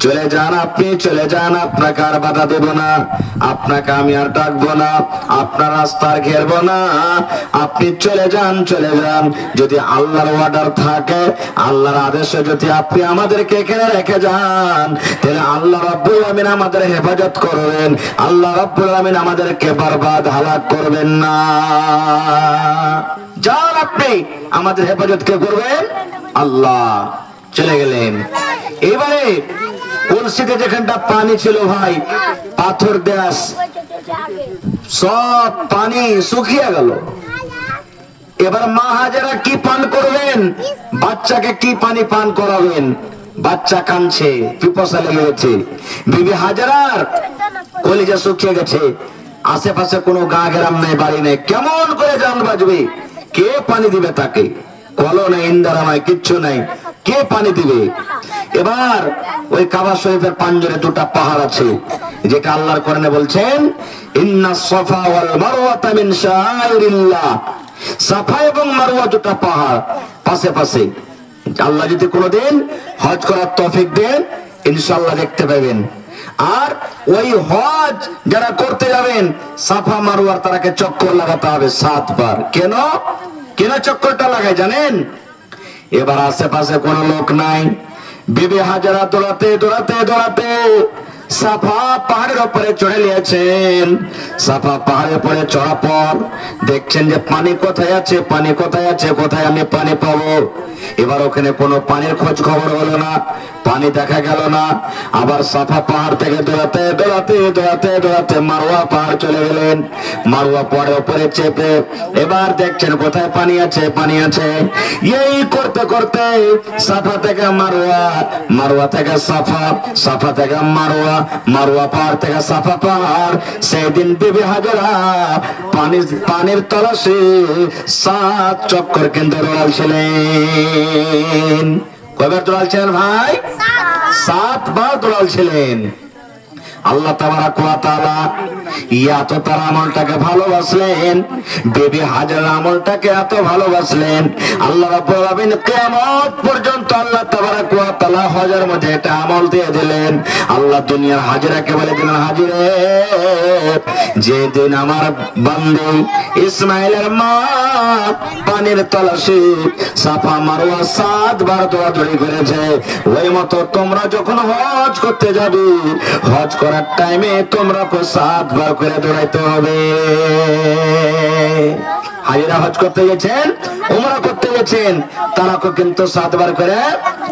চলে যান, আপনি চলে যান, আপনাকে আর বাধা দেব না, আপনাকে আমি আর ডাকবো না, আপনার রাস্তার ঘেরবো না, আপনি চলে যান, চলে যান। যদি আল্লাহর অর্ডার থাকে, আল্লাহর আদেশে যদি আপনি আমাদেরকে এখানে রেখে যান, তাহলে আল্লাহ রাব্বুল আমিন আমাদের হেফাজত করবেন, আল্লাহ রাব্বুল আমিন আমাদেরকে বরবাদ হালাক করবেন না। যান আপনি, আমাদের হেফাজত কে করবেন? আল্লাহ। চলে গেলেন। এবারে কলসিতে যেখানটা পানি ছিল ভাই, পাথর দেশ সব পানি শুকিয়ে গেল। এবার মা হাজেরা কি পান করবেন? বাচ্চাকে কি পানি পান করাবেন? বাচ্চা কাঁদছে, পিপাসা লেগে গেছে। বিবি হাজেরার কলিজা শুকিয়ে গেছে। আশেপাশে কোনো গা গ্রাম নেই, বাড়ি নেই, কেমন করে জান বাজবে? কে পানি দিবে তাকে? কলও নেই, ইন্দারা নাই, কিচ্ছু নাই, কে পানি দিবে? এবার ওই কাবা শরীফের পাঞ্জরে দুটা পাহাড় আছে, যেটা আল্লাহর কোরআনে বলছেন ইন্নাস সাফা ওয়াল মারওয়াতা মিন শাআইরিল্লাহ। সাফা এবং মারওয়া দুটা পাহাড় পাশে পাশে। আল্লাহ যদি কোনোদিন হজ করার তৌফিক দেন, ইনশাআল্লাহ দেখতে পাবেন। আর ওই হজ যারা করতে যাবেন, সাফা মারওয়ার তারাকে চক্কর লাগাতে হবে 7 বার। কেন কেন চক্করটা লাগায় জানেন? এবার আশেপাশে কোনো লোক নাই। বিবি হাজেরা দৌড়াতে দৌড়াতে দৌড়াতে সাফা পাহাড়ের উপরে চড়ে নিয়েছেন। সাফা পাহাড়ের উপরে চড়া পর দেখছেন যে পানি কোথায় আছে, পানি কোথায় আছে, কোথায় আমি পানি পাবো? এবার ওখানে কোনো পানির খোঁজ খবর হলো না, পানি দেখা গেল না। আবার সাফা পাহাড় থেকে দৌড়াতে দৌড়াতে দৌড়াতে দৌড়াতে মারওয়া পাহাড় চলে গেলেন। মারওয়া পাহাড়ের উপরে চেপে এবার দেখছেন কোথায় পানি আছে, পানি আছে। এই করতে করতে সাফা থেকে মারওয়া, মারওয়া থেকে সাফা, সাফা থেকে মারওয়া, মারওয়া পাহাড় থেকে সাফা পাহাড়। সেদিন বিবি হাজেরা পানির তলাশে 7 চক্কর কিন্তু দৌড়াচ্ছিলেন। কয়বার দৌড়াচ্ছিলেন ভাই? 7 বার দৌড়াচ্ছিলেন। আল্লাহ তাবারাক ওয়া তাআলা এত তার আমলটাকে ভালোবাসলেন, বিবি হাজেরার আমলটাকে এত ভালোবাসলেন, আল্লাহ রাব্বুল আলামিন কিয়ামত পর্যন্ত আল্লাহ তাবারাক ওয়া তাআলা হজের মধ্যে এটা আমল দিয়ে দিলেন। আল্লাহ দুনিয়ার হাজেরাকে বলে দিলেন, হাজিরে যেদিন আমার বান্দা ইসমাইলের মা পানির তলাশে সাফা মারওয়া 7 বার দৌড়াদৌড়ি করেছে, ওই মতো তোমরা যখন হজ করতে যাবে, হজ করার টাইমে তোমরা 7 বার করে দৌড়াইতে হবে। হাজিরা হজ করতে গেছেন, উমরা করতে গেছেন, তারাকে কিন্তু 7 বার করে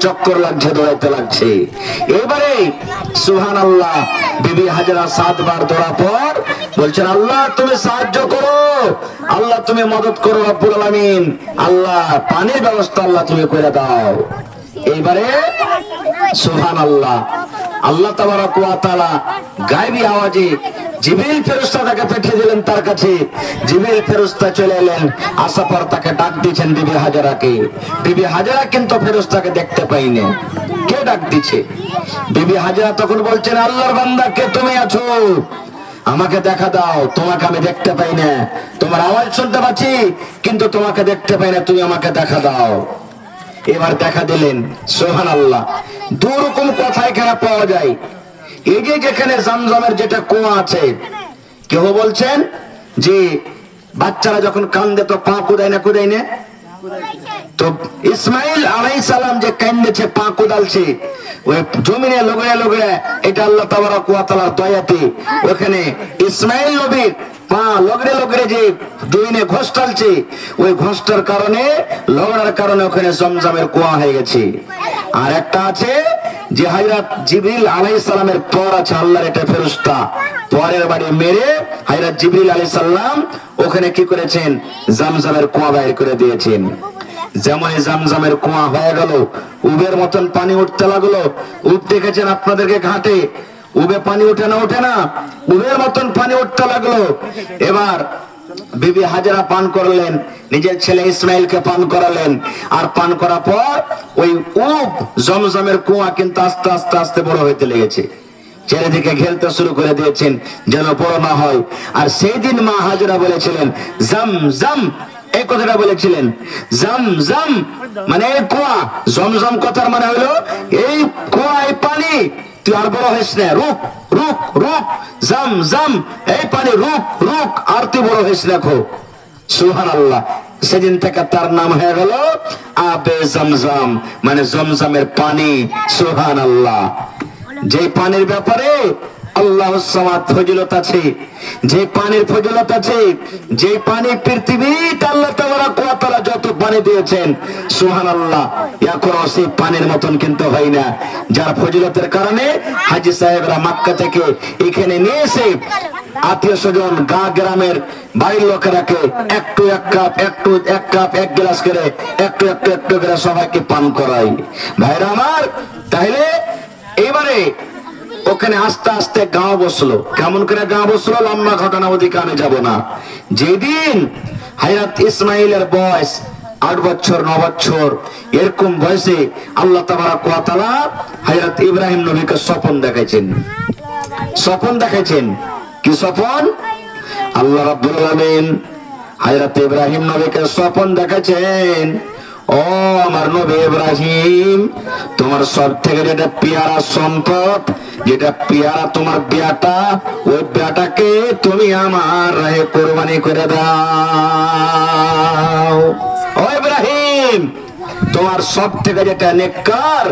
চক্কর লাগছে, দৌড়াইতে লাগছে। এবারে সুবহানাল্লাহ, বিবি হাজেরা 7 বার দৌড়া পর বলছেন, আল্লাহ তুমি সাহায্য করো, আল্লাহ তুমি মদত করো রব্বুল আলামিন, আল্লাহ পানির ব্যবস্থা আল্লাহ তুমি করে দাও। এইবারে সুবহানাল্লাহ, আল্লাহ তাবারাক ওয়া তাআলা গায়বী আওয়াজে জিবরিল ফেরেশতাকে পাঠিয়ে দিলেন তার কাছে। জিবরিল ফেরেশতা চলে এলেন, আসার পর তাকে ডাক দিয়েছেন বিবি হাজেরাকে। বিবি হাজেরা কিন্তু ফেরেশতাকে দেখতে পাইনি। কে ডাক দিচ্ছে? বিবি হাজেরা তখন বলছেন, আল্লাহর বান্দা কে তুমি আছো? আমাকে দেখা দাও, তোমাকে আমি দেখতে পাই না। তোমার আওয়াজ শুনতে পাচ্ছি কিন্তু তোমাকে দেখতে পাই না, তুমি আমাকে দেখা দাও। এবার দেখা দিলেন। সুবহানাল্লাহ, দুরকম কথা এখানে পাওয়া যায়। এই যে যেখানে জামজামের যেটা কুয়া আছে, কেউ বলছেন যে বাচ্চারা যখন কান্দে তো পা কুদায় না, কুদায় না? তো ইসমাইল আলাইহিস সালাম যে কান্দেছে, পা কুদালছে, ওই জমিনে লগড়ে লগড়ে, এটা আল্লাহ তাবারাক ওয়া তাআলার দয়াতে ওখানে ইসমাইল নবীর পা লগড়ে লগড়ে যে জমিনে ঘষটালছে, ওই ঘষটার কারণে, লগড়ার কারণে ওখানে জমজমের কুয়া হয়ে গেছে। আর একটা আছে যে হযরত জিবরিল আলাইহিস সালামের পর আছে আল্লাহর এটা ফেরেশতা, পরের বাড়ি মেরে হযরত জিবরিল আলাইহিস সালাম ওখানে কি করেছেন? জমজমের কুয়া বাইর করে দিয়েছেন। যেমন জামজামের কুয়া হয়ে গেল, উবের মতন পানি উঠতে লাগলো। উব দেখেছেন আপনাদেরকে ঘাটে, উবে পানি উঠে না, ওঠে না, উবের মতন পানি উঠতে লাগলো। এবার বিবি হাজেরা পান করলেন, নিজের ছেলে ইসমাইলকে পান করালেন। আর পান করার পর ওই উব জমজমের কুয়া কিন্তু আস্তে আস্তে আস্তে বড় হইতে লেগেছে। চারিদিকে ঘেলতে শুরু করে দিয়েছেন যেন বড় না হয়। আর সেই দিন মা হাজেরা বলেছিলেন জাম জাম, এই কথাটা বলেছিলেন, জাম জাম মানে এই কুয়া, জমজম কথার মানে হলো এই কুয়া, এই পানি, তুই আর বড় হইস না, রুক রুক রুক, জাম জাম এই পানি রুক রুক, আর তুই বড় হইস না। সুবহানাল্লাহ, সেদিন থেকে তার নাম হয়ে গেল আবে জমজম, মানে জমজমের পানি। সুবহানাল্লাহ, যে পানির ব্যাপারে আল্লাহুস সামাদ ফজিলত আছে, যে পানির ফজিলত আছে, যে পানি পৃথিবীতে আল্লাহ তাবারক ওয়া তাআলা যত পানি দিয়েছেন সুবহানাল্লাহ, এখন সেই পানির মতন কিন্তু হয় না। যার ফজিলতের কারণে হাজী সাহেবরা মক্কা থেকে এখানে নিয়ে এসে আত্মীয় স্বজন গা গ্রামের বাড়ির লোকেরাকে একটু এক কাপ এক গ্লাস করে একটু করে সবাইকে পান করাই। ভাইরা আমার, তাহলে এবারে ওখানে আস্তে আস্তে গাঁও বসলো। কেমন করে গাঁও বসলো, লম্বা ঘটনা, ওদিকে আমি যাব না। যেদিন হযরত ইসমাইলের বয়স 8 বছর 9 বছর এরকম বয়সে আল্লাহ তাবারক ওয়া তাআলা হযরত ইব্রাহিম নবীকে স্বপ্ন দেখাইছেন। স্বপ্ন দেখাইছেন কি স্বপ্ন? আল্লাহ রাব্বুল আলামিন হযরত ইব্রাহিম নবীকে স্বপ্ন দেখাইছেন, ও আমার নবী ইব্রাহিম, তোমার সব থেকে যেটা পেয়ারা সম্পদ, যেটা পেয়ারা তোমার বেটা, ওই বেটাকে তুমি আমার রাহে কুরবানি করে দাও। ও ইব্রাহিম, তোমার সব থেকে যেটা নেককার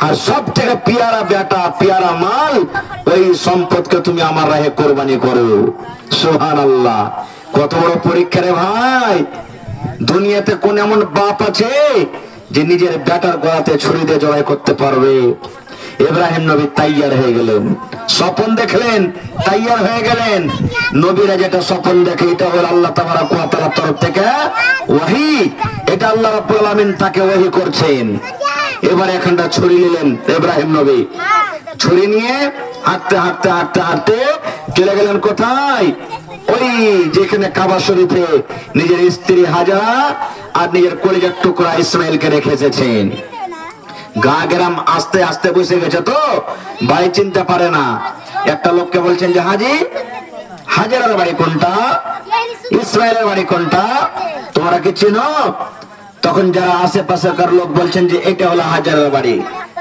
আর সব থেকে পেয়ারা বেটা, পেয়ারা মাল, ওই সম্পদকে তুমি আমার রাহে কুরবানি করো। সুবহানাল্লাহ, কত বড় পরীক্ষা রে ভাই! দুনিয়াতে কোন এমন বাপ আছে যে নিজের বেটার গলাতে ছুরি দিয়ে জবাই করতে পারবে? ইব্রাহিম নবী তাইয়ার হয়ে গেলেন, স্বপ্ন দেখলেন, তাইয়ার হয়ে গেলেন। নবীরা যেটা স্বপ্ন দেখে এটা হলো আল্লাহ তাবারক ওয়া তাআলার তরফ থেকে ওহী, এটা আল্লাহ রাব্বুল আলামিন তাকে ওহী করছেন। এবারে এখানটা ছুরি নিলেন ইব্রাহিম নবী, ছুরি নিয়ে হাঁটতে হাঁটতে হাঁটতে হাঁটতে চলে গেলেন কোথায়? ওই যেখানে কাবা শরীফে নিজের স্ত্রী হাজারা আর নিজের কলিজার টুকরা ইসমাইলকে রেখে এসেছেন। গা গ্রাম আস্তে আস্তে বসে গেছে, তো বাড়ি চিনতে পারে না। একটা লোককে বলছেন যে হাজি, হাজারার বাড়ি কোনটা, ইসমাইলের বাড়ি কোনটা, তোমরা কি চিনো? তখন যারা আশেপাশেকার লোক বলছেন যে এটা হলো হাজারার বাড়ি।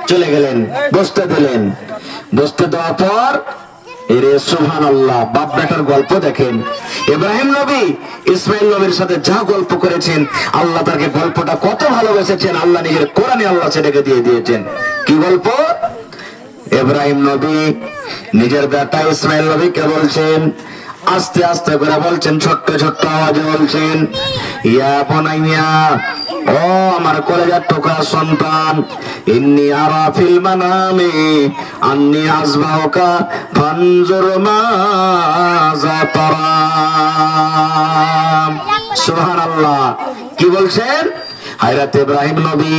চলে গেলেন, বসতে দিলেন। বসতে দেওয়ার পর এরে সুবহানাল্লাহ, বাপ বেটার গল্প দেখেন। ইব্রাহিম নবী ইসমাইল নবীর সাথে যা গল্প করেছেন, আল্লাহ তাকে গল্পটা কত ভালোবেসেছেন, আল্লাহ নিজের কোরআনে আল্লাহ সেটাকে দিয়ে দিয়েছেন। কি গল্প? ইব্রাহিম নবী নিজের বেটা ইসমাইল নবীকে বলছেন, আস্তে আস্তে করে বলছেন, ছোট্ট ছোট্ট আওয়াজে বলছেন, ইয়া বুনাইয়া, ও আমার কলেজার টুকরা সন্তান, ইন্নী আরা ফিল মানামি আন্নী আযবাহুকা ফানজুর মাযা তারা। সুবহানাল্লাহ, কি বলছেন? হযরত ইব্রাহিম নবী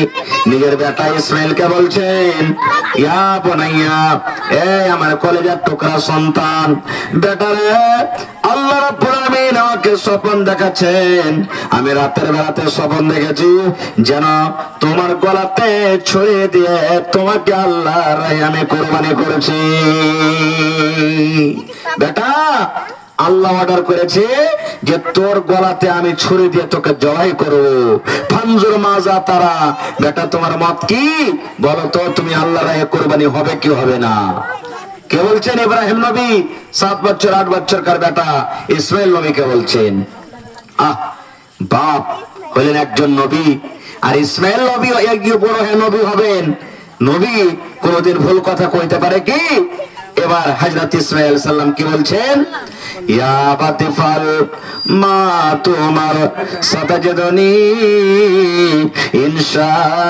নিজের বেটা ইসমাইলকে বলছেন, ইয়া বুনাইয়া, এ আমার কলেজার টুকরা সন্তান, বেটারে, আল্লাহ রাব্বুল আলামিন আমাকে স্বপ্ন দেখাচ্ছেন। আমি রাতের বেলাতে স্বপ্ন দেখেছি যেন তোমার গলাতে ছুরি দিয়ে তোমাকে আল্লাহর রাহে আমি কুরবানি করেছি। বেটা, আল্লাহ অর্ডার করেছে যে তোর গলাতে আমি ছুরি দিয়ে তোকে জবাই করব। ফানজুর মাযা তারা, বেটা তোমার মত কি, বলো তো, তুমি আল্লাহর রাহে কুরবানি হবে কি হবে না? কে বলছেন? ইব্রাহিম নবী 7 বছর 8 বছরকার বেটা ইসমাইল নবীকে বলছেন। বাপ হলেন একজন নবী, আর ইসমাইল নবী এগিয়ে বড় হয়ে নবী হবেন। নবী কোনদিন ভুল কথা কইতে পারে কি? এবার হযরত ইসমাইল সাল্লাম কি বলছেন? ইয়া বাতিফাল মা তুমার সাতাজদনি ইনশাআল্লাহু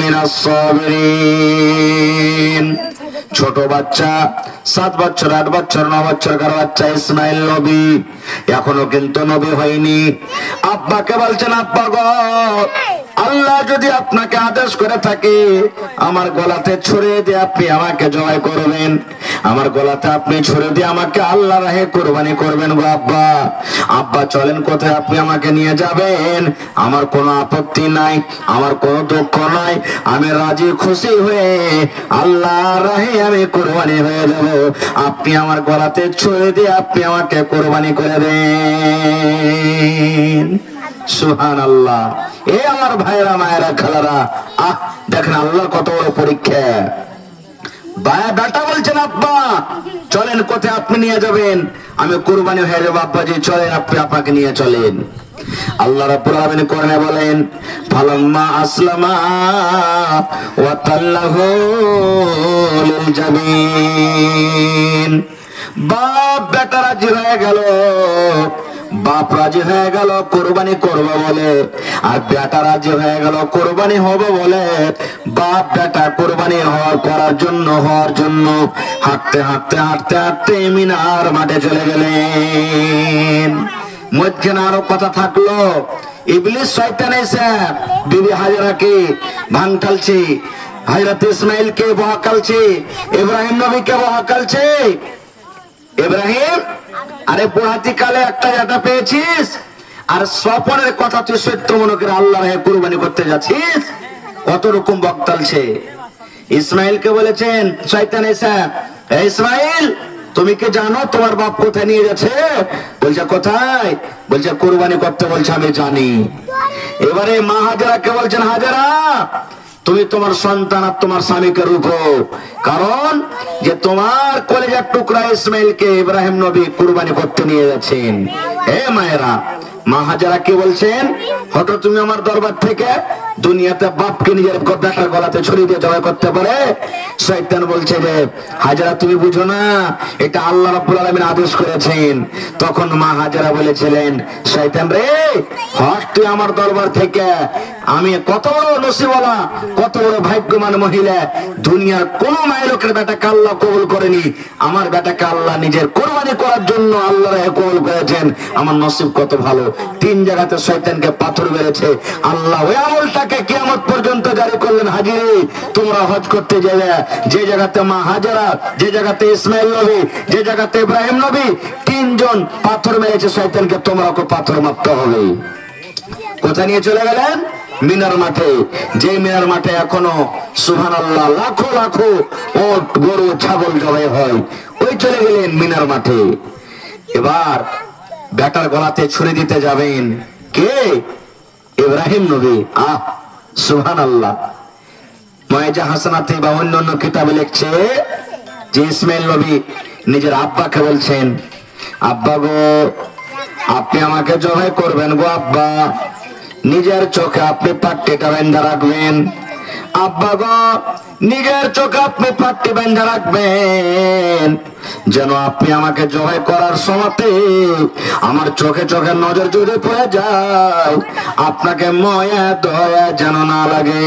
মিনাস সাবিরিন। ছোট বাচ্চা 7 বছর 8 বছর 9 বছরকার বাচ্চা ইসমাইল নবী এখনো কিন্তু নবী হয়নি। আব্বাকে বলছেন, আব্বা গো, আল্লাহ যদি আপনাকে আদেশ করে থাকে আমার গলাতে ছুরি দিয়ে আপনি আমাকে জবাই করবেন, আমার গলাতে আপনি ছুরি দিয়ে আমাকে আল্লাহর রাহে কুরবানি করবেন গো আব্বা। আব্বা চলেন, কোথায় আপনি আমাকে নিয়ে যাবেন? আমার কোনো আপত্তি নাই, আমার কোনো দুঃখ নাই, আমি রাজি খুশি হয়ে আল্লাহর রাহে আমি কুরবানি হয়ে যাব। আপনি আমার গলাতে ছুরি দিয়ে আপনি আমাকে কুরবানি করে দেন। সুবহানাল্লাহ। এ আমার ভাইরা মায়েরা খালারা, দেখেন আল্লাহর কত বড় পরীক্ষা। বেটা বলছেন, আব্বা চলেন, কোথায় আপনি নিয়ে যাবেন? আমি কুরবানি হয়ে যাবো আব্বাজি, চলেন আপনি, আপনাকে নিয়ে চলেন। আল্লাহ রাব্বুল আলামিন কোরআনে বলেন ফালাম্মা আসলামা ওয়া তাল্লাহু লিল জামিন। বাপ বেটা রাজি হয়ে গেল, বাপ রাজি হয়ে গেল কোরবানি করবে বলে, আর বেটা রাজি হয়ে গেল কোরবানি হবে বলে। বাপ বেটা কোরবানি করার জন্য হাঁটতে হাঁটতে হাঁটতে হাঁটতে মিনার মাঠে চলে গেলেন। মধ্যখানে আরো কথা থাকলো, ইবলিস শয়তান এসে বিবি হাজরাকে ভাঙটালছে, হযরত ইসমাইলকে বহাকালছে, ইব্রাহিম নবীকে বহাকালছে। ইব্রাহিম, আরে বুড়াতি কালে একটা জায়গা পেয়েছিস, আর স্বপনের কথা তুই সত্য মনে করে আল্লাহর হয়ে কুরবানি করতে যাচ্ছিস, কত রকম বক্তালছে। ইসমাইলকে বলেছেন শয়তান এসে, ইসমাইল তুমি কি জানো তোমার বাপ কোথায় নিয়ে যাচ্ছে? বলছে কোথায়? বলছে কুরবানি করতে বলছে। আমি জানি। এবারে মা হাজেরাকে বলছেন, হাজেরা তুমি তোমার সন্তান আর তোমার স্বামীকে রুখো, কারণ যে তোমার কলেজার টুকরা ইসমাইলকে ইব্রাহিম নবী কুরবানি করতে নিয়ে যাচ্ছেন। হে মায়েরা, মা হাজেরা কি বলছেন, হঠাৎ তুমি আমার দরবার থেকে দুনিয়াতে বাপকে নিজের বেটার গলাতে ছুরি দিয়ে জবাই করতে পারে? শয়তান বলছে যে হাজেরা তুমি বুঝো না, এটা আল্লাহ রাব্বুল আলামিন আদেশ করেছেন। তখন মা হাজেরা বলেছিলেন, শয়তান রে, হট তুই আমার দরবার থেকে। আমি কত বড় নসিবওয়ালা, কত বড় ভাগ্যবান মহিলা, দুনিয়ার কোন মায়ের লোকের বেটাকে আল্লাহ কবুল করেনি, আমার বেটাকে আল্লাহ নিজের কোরবানি করার জন্য আল্লাহ কবুল করেছেন। আমার নসিব কত ভালো। 3 জায়গাতে শয়তানকে পাথর মেরেছে। আল্লাহ ওই আমলটাকে কিয়ামত পর্যন্ত জারি করলেন, হাজিরে তোমরা হজ করতে যাবে, যে জায়গাতে মা হাজেরা, যে জায়গাতে ইসমাইল নবী, যে জায়গাতে ইব্রাহিম নবী 3 জন পাথর মেরেছে শয়তানকে, তোমরাকে পাথর মারতে হবে। কোথায় নিয়ে চলে গেলেন? মিনার মাঠে। যে মিনার মাঠে এখনো সুবহানাল্লাহ লাখো লাখো ওট গরু ছাগল জবাই হয়, ওই চলে গেলেন মিনার মাঠে। এবার বেটার গলাতে ছুরি দিতে যাবেন কে? ইব্রাহিম নবী। সুবহানাল্লাহ। মুআজ্জা হাসানাতে বা অন্যান্য কিতাবে লিখছে যে ইসমাইল নবী নিজের আব্বাকে বলছেন, আব্বা গো আপনি আমাকে জবাই করবেন গো আব্বা, নিজের চোখে আপনি পাট্টিটা বেঁধে রাখবেন। আব্বা গো নিজের চোখে আপনি পাট্টি বেঁধে রাখবেন, যেন আপনি আমাকে জবাই করার সময়তে আমার চোখে চোখে নজর যদি পড়ে যায়, আপনাকে ময়া দয়া যেন না লাগে।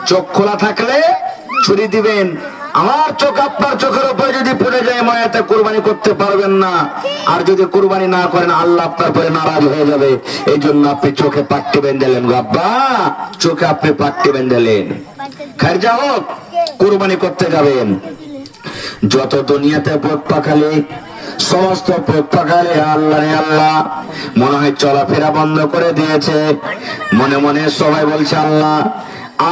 চোখ খোলা থাকলে ছুরি দিবেন, আমার চোখ আপনার চোখের উপরে যদি পড়ে যায় মায়াতে কুরবানি করতে পারবেন না। আর যদি কুরবানি না করেন আল্লাহ আপনার পরে নারাজ হয়ে যাবে। এই জন্য আপনি চোখে পাট্টি বেঁধেলেন গো আব্বা, চোখে আপনি পাট্টি বেঁধেলেন। খাই যা হোক, কুরবানি করতে যাবেন। যত দুনিয়াতে পথ পাখালি, সমস্ত পথ পাখালি আল্লাহ রে আল্লাহ মনে হয় চলাফেরা বন্ধ করে দিয়েছে। মনে মনে সবাই বলছে, আল্লাহ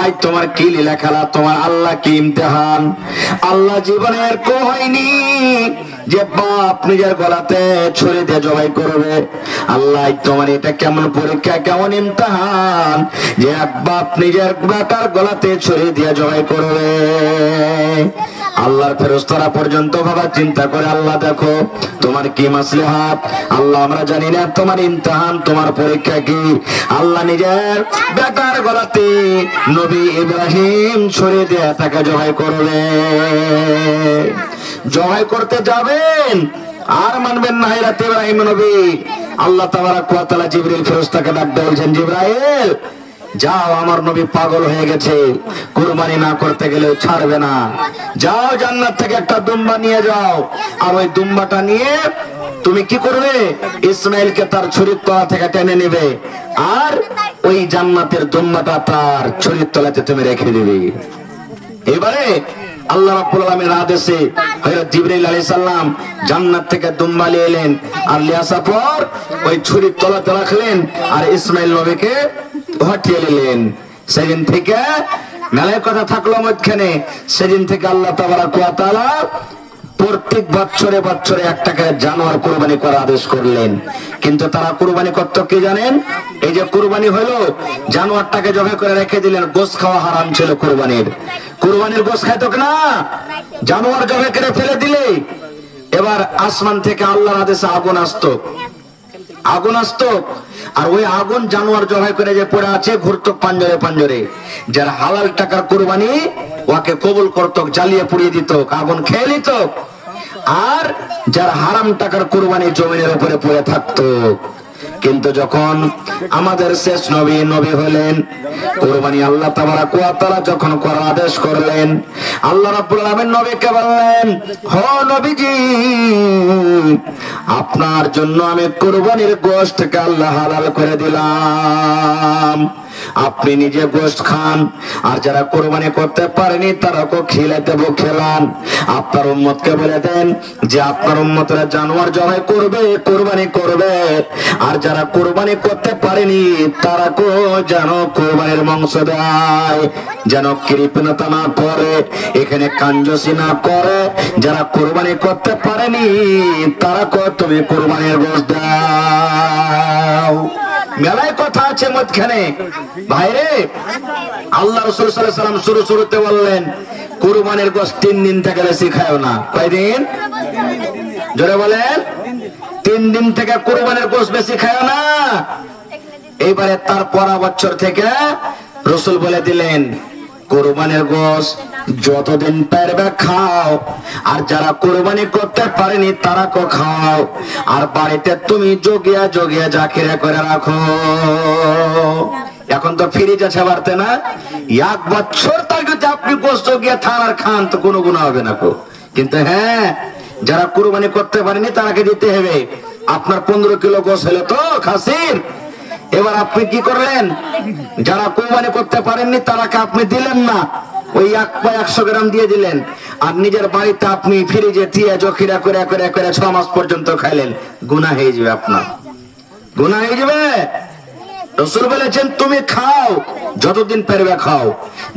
আজ তোমার কি লীলা খেলা, তোমার আল্লাহ কি ইমতিহান। আল্লাহ জীবনের কো হয়নি যে বাপ নিজের গলাতে ছুরি দিয়ে জবাই করবে। আল্লাহ তোমার এটা কেমন পরীক্ষা, কেমন ইমতিহান যে এক বাপ নিজের বেটার গলাতে ছুরি দিয়ে জবাই করবে। আল্লাহর ফেরেশতারা পর্যন্ত বাবা চিন্তা করে, আল্লাহ দেখো তোমার কি মাসলিহাত, আল্লাহ আমরা জানি না তোমার ইমতিহান, তোমার পরীক্ষা কি। আল্লাহ নিজের বেটার গলাতে নবী ইব্রাহিম ছুরি দিয়ে তাকে জবাই করবে। জবাই করতে যাবেন আর মানবেন না হযরত ইব্রাহিম নবী। আল্লাহ তাবারাক ওয়া তাআলা জিবরিল ফেরেশতাকে ডাক দিয়ে বলছেন, জিবরাইল যাও, আমার নবী পাগল হয়ে গেছে, কুরবানি না করতে গেলে ছাড়বে না। যাও জান্নাত থেকে একটা দুম্বা নিয়ে যাও, আর ওই দুম্বাটা নিয়ে তুমি কি করবে? ইসমাইলকে তার ছুরির তলা থেকে টেনে নেবে, আর ওই জান্নাতের দুম্বাটা তার ছুরির তলাতে তুমি রেখে দিবে। এবারে আল্লাহ রাব্বুল আলামিনের আদেশে হযরত জিবরাইল আলাইহিস সালাম জান্নাত থেকে দুম্বা নিয়ে এলেন, আর নিয়ে আসার পর ওই ছুরির তলাতে রাখলেন, আর ইসমাইল নবীকে হটিয়ে নিলেন। সেদিন থেকে মেলায় কথা থাকলো মধ্যখানে, সেদিন থেকে আল্লাহ তাবারাক ওয়া তাআলা প্রত্যেক বছরে বছরে একটা করে জানোয়ার কুরবানি করার আদেশ করলেন। কিন্তু তারা কুরবানি করতে কি জানেন? এই যে কুরবানি হলো, জানোয়ারটাকে জবাই করে রেখে দিলেন। গোশত খাওয়া হারাম ছিল কুরবানির। কুরবানির গোশত খাইতো না, জানোয়ার জবাই করে ফেলে দিলে এবার আসমান থেকে আল্লাহর আদেশে আগুন আসতো। আগুন আসতো, আর ওই আগুন জানোয়ার জবাই করে যে পড়ে আছে ঘুরতো পাঞ্জরে পাঞ্জরে। যারা হালাল টাকার কুরবানি ওকে কবুল করতো, জ্বালিয়ে পুড়িয়ে দিত, আগুন খেয়ে নিত। আর যারা হারাম টাকার কুরবানি জমিনের উপরে পড়ে থাকতো। কিন্তু যখন আমাদের শেষ নবী হলেন, কুরবানি আল্লাহ তাবারাক ওয়া তাআলা যখন করার আদেশ করলেন, আল্লাহ রাব্বুল আলামিন নবীকে বললেন, ও নবীজি, আপনার জন্য আমি কুরবানির গোশতকে আল্লাহ হালাল করে দিলাম। আপনি নিজে গোশত খান, আর যারা কুরবানি করতে পারেনি তারাকে খিলাতে খেলান। আপনার উম্মতকে বলে দেন যে আপনার উম্মতরা জানোয়ার জবাই করবে, কুরবানি করবে, আর যারা কুরবানি করতে পারেনি তারাকে যেন কুরবানির মাংস দেয়, যেন কৃপণতা না করে, এখানে কাঞ্জুসি না করে। যারা কুরবানি করতে পারেনি তারাকে তুমি কুরবানির গোশত দাও। মেলায় কথা আছে মধ্যখানে ভাইরে। আল্লাহ রাসূল সাল্লাল্লাহু আলাইহি ওয়াসাল্লাম শুরুতে বললেন কুরবানির গোশত 3 দিন থেকে বেশি খাও না। কয়দিন? জোরে বলেন। 3 দিন থেকে কুরবানির গোশত বেশি খাও না। এইবারে তার পরের বছর থেকে রাসূল বলে দিলেন কুরবানির গোশত যতদিন পারবে খাও, আর যারা কুরবানি করতে পারেনি তারা কো খাও, আর বাড়িতে তুমি জগিয়া জগিয়া জাকিরা করে রাখো। এখন তো ফ্রিজ আছে বাড়তে না, 1 বছর তাকে যদি আপনি গোশত জগিয়া থানার খান তো কোনো গুনাহ হবে না কো। কিন্তু হ্যাঁ, যারা কুরবানি করতে পারেনি তারাকে দিতে হবে। আপনার 15 কিলো গোশত হলো তো খাসির, এবার আপনি কি করলেন? যারা কুরবানি করতে পারেননি তারাকে আপনি দিলেন না, ওই 100 গ্রাম দিয়ে দিলেন, আর নিজের বাড়িতে আপনি ফ্রিজে দিয়ে জখিরা করে করে করে 6 মাস পর্যন্ত খাইলেন। গুনাহ হয়ে যাবে, আপনার গুনাহ হয়ে যাবে। রাসূল বলেছেন তুমি খাও, যতদিন পারবে খাও,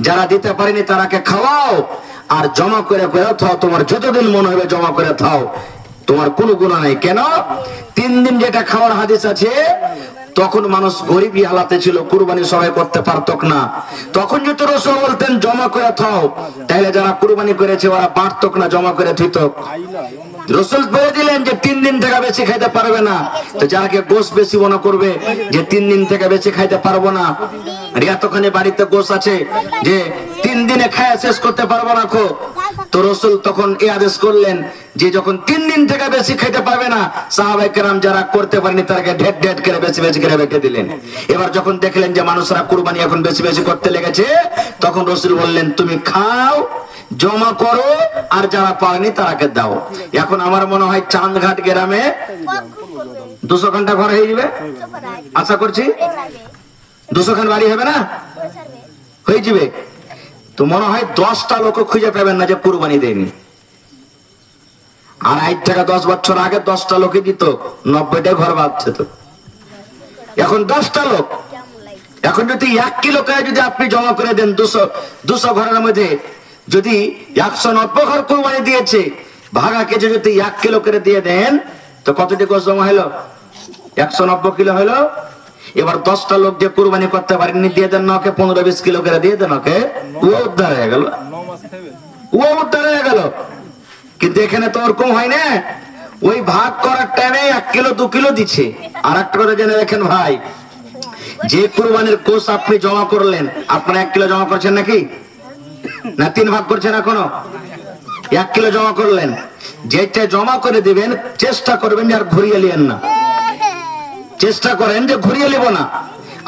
যারা দিতে পারেনি তারাকে খাওয়াও, আর জমা করে করে থাও, তোমার যতদিন মনে হবে জমা করে থাও, তোমার কোনো গুনাহ নাই। কেন? 3 দিন যেটা খাওয়ার হাদিস আছে, তখন মানুষ গরিবী হালাতে ছিল, কুরবানি সবাই করতে পারত না। তখন যদি রাসূল বলতেন জমা করে থাও, তাহলে যারা কুরবানি করেছে ওরা বাঁটত না, জমা করে থিত। রাসূল বলে দিলেন যে 3 দিন থেকে বেশি খাইতে পারবে না। তো যারাকে গোশত বেশি মনে করবে যে 3 দিন থেকে বেশি খাইতে পারবো না, আর এতখানি বাড়িতে গোশত আছে যে 3 দিনে খায়া শেষ করতে পারবো না খো, তো রাসূল তখন এই আদেশ করলেন যে যখন 3 দিন থেকে বেশি খেতে পারবে না, সাহাবায়ে কেরাম যারা করতে পারেনি তাদেরকে ঢেট ঢেট করে বেশি বেশি করে বেটে দিলেন। এবার যখন দেখলেন যে মানুষরা কুরবানি এখন বেশি বেশি করতে লেগেছে, তখন রাসূল বললেন তুমি খাও, জমা করো, আর যারা পারেনি তারাকে দাও। এখন আমার মনে হয় চাঁদঘাট গ্রামে 200 ঘন্টা ঘর হয়ে যাবে, আশা করছি 200 খান বাড়ি হবে না, হয়ে যাবে। তো মনে হয় 10টা লোক খুঁজে পাবেন না যে কুরবানি দেয়নি। আর 8 থেকে 10 বছর আগে 10টা লোকই দিত, 90টা ঘর বাঁধছে। তো এখন 10টা লোক, এখন যদি 1 কিলো করে যদি আপনি জমা করে দেন, 200 ঘরের মধ্যে যদি 190 ঘর কুরবানি দিয়েছে, ভাগা কেজি যদি 1 কিলো করে দিয়ে দেন, তো কতটি গোশত জমা হলো? 190 কিলো হলো। এবার 10টা লোক যে কুরবানি করতে পারেনি দিয়ে দেন ওকে 15-20 কিলো করে দিয়ে দেন, ওকে ও উদ্ধার হয়ে গেল, ও উদ্ধার হয়ে গেল। কিন্তু এখানে তো ওরকম হয় না, ওই ভাগ করার টাইমে 1 কিলো 2 কিলো দিচ্ছে। আর একটা কথা জেনে রাখেন ভাই, যে কুরবানির গোশত আপনি জমা করলেন, আপনারা 1 কিলো জমা করছেন নাকি না 3 ভাগ করছেন? এখনো 1 কিলো জমা করলেন, যেটা জমা করে দিবেন চেষ্টা করবেন যে আর ঘুরিয়ে নিয়েন না, চেষ্টা করেন যে ঘুরিয়ে নিব না।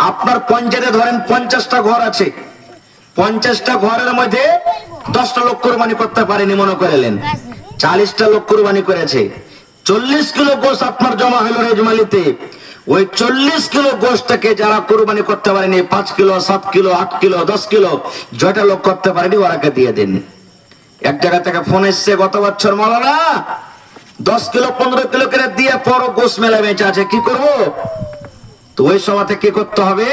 আপনার পঞ্চায়েতে ধরেন 50টা ঘর আছে, 50টা ঘরের মধ্যে 10টা লোক কুরবানি করতে পারেনি মনে করলেন, 40টা লোক কুরবানি করেছে, 40 কিলো গোশত আপনার জমা হলো রেজমালিতে। ওই 40 কিলো গোশতকে যারা কুরবানি করতে পারেনি, 5 কিলো 7 কিলো 8 কিলো 10 কিলো যেটা লোক করতে পারেনি ওরাকে দিয়ে দেন। এক জায়গা থেকে ফোন এসছে গত বছর, মাওলানা 10 কিলো 15 কিলো করে দিয়ে পর গোশত মেলা বেঁচে আছে, কি করব? তো ওই সময়তে কি করতে হবে,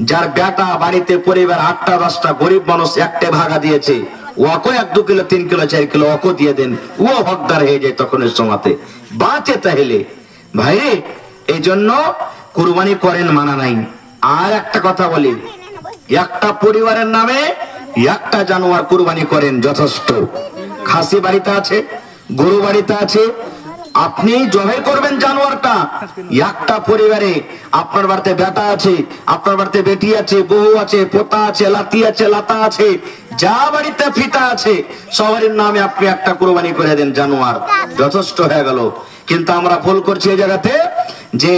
যার বেটা বাড়িতে পরিবার 8টা 10টা গরিব মানুষ একটা ভাগা দিয়েছে, ওকে 1-2 কিলো 3 কিলো 4 কিলো ওকে দিয়ে দেন, ও হকদার হয়ে যায় তখন এর সময়তে বাঁচে। তাহলে ভাই এই জন্য কুরবানি করেন মানা নাই। আর একটা কথা বলি, একটা পরিবারের নামে একটা জানোয়ার কুরবানি করেন যথেষ্ট। খাসি বাড়িতে আছে, গরু বাড়িতে আছে, আপনি জবাই করবেন জানোয়ারটা। একটা পরিবারে আপনার বাড়িতে বেটা আছে, আপনার বাড়িতে বেটি আছে, বউ আছে, পোতা আছে, লাতি আছে, লাতা আছে, যা বাড়িতে ফিতা আছে সবারই নামে আপনি একটা কুরবানি করে দেন জানোয়ার, যথেষ্ট হয়ে গেল। কিন্তু আমরা ভুল করছি এই জায়গাতে যে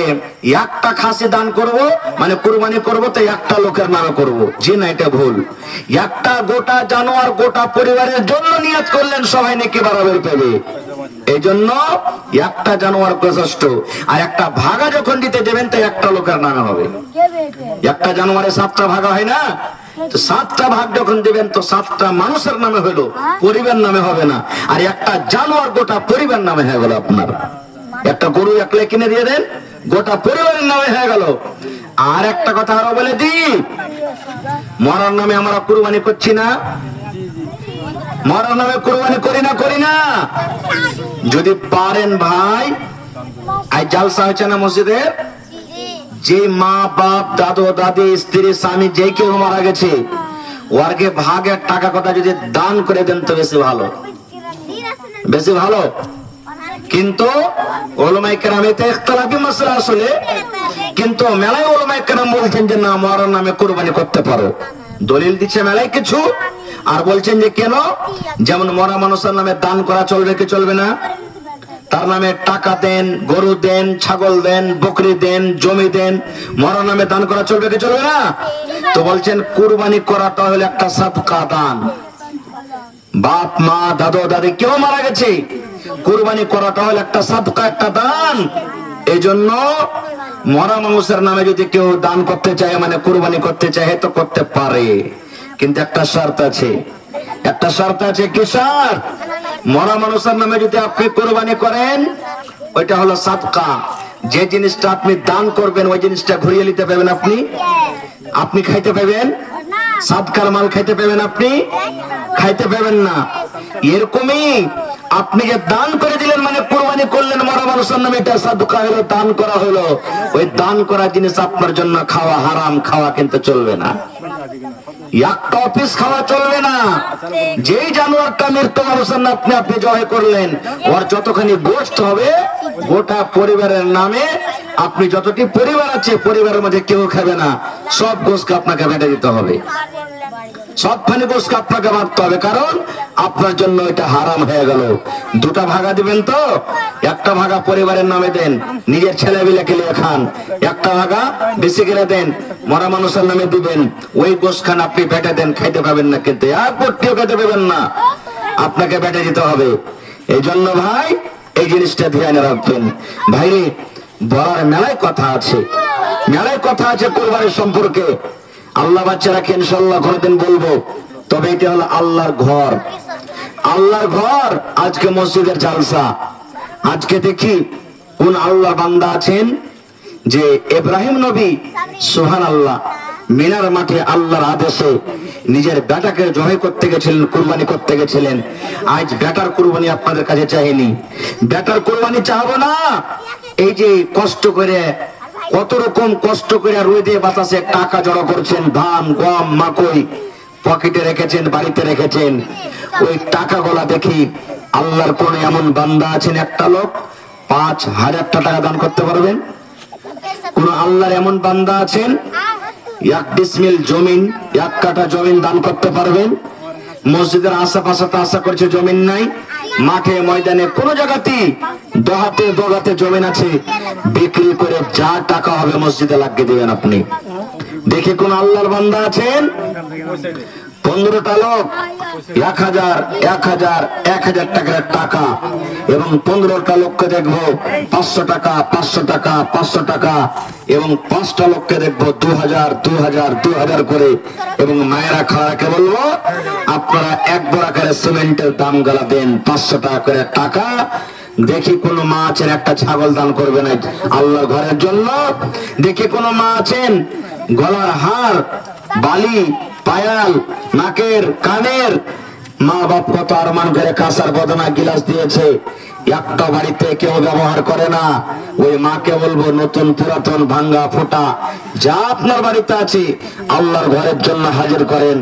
একটা খাসি দান করব মানে কুরবানি করব তো একটা লোকের নামে করব, জি না, এটা ভুল। একটা গোটা জানোয়ার গোটা পরিবারের জন্য নিয়ত করলেন, সবাই নাকি বরাবর পাবে। এই জন্য একটা জানোয়ার যথেষ্ট। আর একটা ভাগা যখন দিতে দেবেন তো একটা লোকের নামে হবে। একটা জানোয়ারে 7টা ভাগা হয় না, তো 7টা ভাগ যখন দিবেন তো 7টা মানুষের নামে হলো, পরিবার নামে হবে না। আর একটা জানোয়ার গোটা পরিবার নামে হয়ে গেল আপনার। একটা গরু একলা কিনে দিয়ে দেন, গোটা পরিবারের নামে হয়ে গেল। আর একটা কথা আরো বলে দিই, মরার নামে আমরা কুরবানি করছি না, মরার নামে কুরবানি করি না। যদি পারেন ভাই, আজ জালসা হয়েছে না মসজিদে, যে মা বাপ দাদু দাদি স্ত্রী স্বামী যে কেউ মারা গেছে ওরকে ভাগের টাকা কথা যদি দান করে দেন তো বেশি ভালো, বেশি ভালো। কিন্তু ওলামায়ে কেরামেতে ইখতিলাফি মাসলা আসলে, কিন্তু মেলায় ওলামায়ে কেরাম বলছেন যে না, মরার নামে কুরবানি করতে পারো। দলিল দিচ্ছে মেলায় কিছু, আর বলছেন যে কেন, যেমন মরা মানুষের নামে দান করা চলবে কি চলবে না? তার নামে টাকা দেন, গরু দেন, ছাগল দেন, বকরি দেন, জমি দেন, মরা নামে দান করা চলবে কি চলবে না? তো বলছেন কুরবানি করাটা হলো একটা সাদকা দান। বাপ মা দাদু দাদি কেউ মারা গেছে, কুরবানি করাটা হলো একটা সাদকা, একটা দান। এই জন্য মরা মানুষের নামে যদি কেউ দান করতে চায় মানে কুরবানি করতে চায় তো করতে পারে, কিন্তু একটা শর্ত আছে। একটা শর্ত আছে, কি শর্ত? মরা মানুষের নামে যদি আপনি কুরবানি করেন ওইটা হলো সাদকা। যে জিনিসটা আপনি দান করবেন ওই জিনিসটা ঘুরিয়ে নিতে পারবেন আপনি, আপনি খাইতে পাবেন, সাদকার মাল খাইতে পাবেন, আপনি খাইতে পাবেন না। এরকমই আপনি যে দান করে দিলেন মানে কুরবানি করলেন মরা মানুষের নামে, এটা সাদকা হলো, দান করা হলো। ওই দান করা জিনিস আপনার জন্য খাওয়া হারাম, খাওয়া কিন্তু চলবে না, একটা অফিস খাওয়া চলবে না। যেই জানোয়ারটা মৃত্যু মানুষের নামে আপনি জবাই করলেন ওর যতখানি গোশত হবে গোটা পরিবারের নামে, আপনি যতটি পরিবার আছে পরিবারের মধ্যে কেউ খাবে না, সব গোশত আপনাকে বেটে দিতে হবে, সবখানি গোশত আপনাকে মারতে হবে, কারণ আপনার জন্য এটা হারাম হয়ে গেল। দুটা ভাগা দিবেন তো, একটা ভাগা পরিবারের নামে দেন, নিজের ছেলে বিলেকে নিয়ে খান, একটা ভাগা বেশি করে দেন, মরা মানুষের নামে দিবেন, ওই গোশত খান আপনি বেটে দেন, খাইতে পাবেন না, কিন্তু আর পট্টিও খেতে পাবেন না, আপনাকে বেটে দিতে হবে। এই জন্য ভাই এই জিনিসটা ধ্যানে রাখবেন। ভাইরে বলার মেলায় কথা আছে, মেলায় কথা আছে কুরবানির সম্পর্কে। আল্লাহ বাচ্চা রাখে ইনশাআল্লাহ কোনদিন বলবো। তবে এটা হলো আল্লাহর ঘর, আল্লাহর ঘর। আজকে মসজিদের জালসা, আজকে দেখি কোন আল্লাহ বান্দা আছেন যে ইব্রাহিম নবী সুবহানাল্লাহ মিনার মাঠে আল্লাহর আদেশে নিজের বেটাকে জবাই করতে গেছিলেন, কুরবানি করতে গেছিলেন। আজ বেটার কুরবানি আপনাদের কাছে চাইনি, বেটার কুরবানি চাইবো না। এই যে কষ্ট করে, কত রকম কষ্ট করে রোদে বাতাসে টাকা জড়ো করছেন, ধান গম মাকই পকেটে রেখেছেন, বাড়িতে রেখেছেন, ওই টাকাগুলা দেখি আল্লাহর কোন এমন বান্দা আছেন একটা লোক 5,000 টাকা দান করতে পারবেন? কোন আল্লাহর এমন বান্দা আছেন 1 ডিসমিল জমিন, 1 কাঠা জমিন দান করতে পারবেন? মসজিদের আশেপাশে তো আশা করছে জমিন নাই, মাঠে ময়দানে কোন জায়গাতেই দহাতে বগাতে জমিন আছে, বিক্রি করে যা টাকা হবে মসজিদে লাগিয়ে দিবেন আপনি। দেখি কোন আল্লাহর বান্দা আছেন 15টা লোক 1,000 টাকার টাকা, এবং 15টা লোককে দেখবো 500 টাকা 500 টাকা 500 টাকা, এবং 5টা লোককে দেখবো 2,000 করে। এবং মায়েরা খাওয়াকে বলবো আপনারা 1 বড়া করে সিমেন্টের দাম গলা দেন 500 টাকা করে টাকা। দেখি কোন মা আছেন একটা ছাগল দান করবে না আল্লাহর ঘরের জন্য? দেখি কোন মা আছেন গলার হার, বালি, পায়াল, নাকের, কানের, মা বাপ কত আরমান করে কাঁসার বদনা গিলাস দিয়েছে, একটা বাড়িতে কেউ ব্যবহার করে না। ওই মাকে বলবো নতুন পুরাতন ভাঙ্গা ফোটা যা আপনার বাড়িতে আছে আল্লাহর ঘরের জন্য হাজির করেন।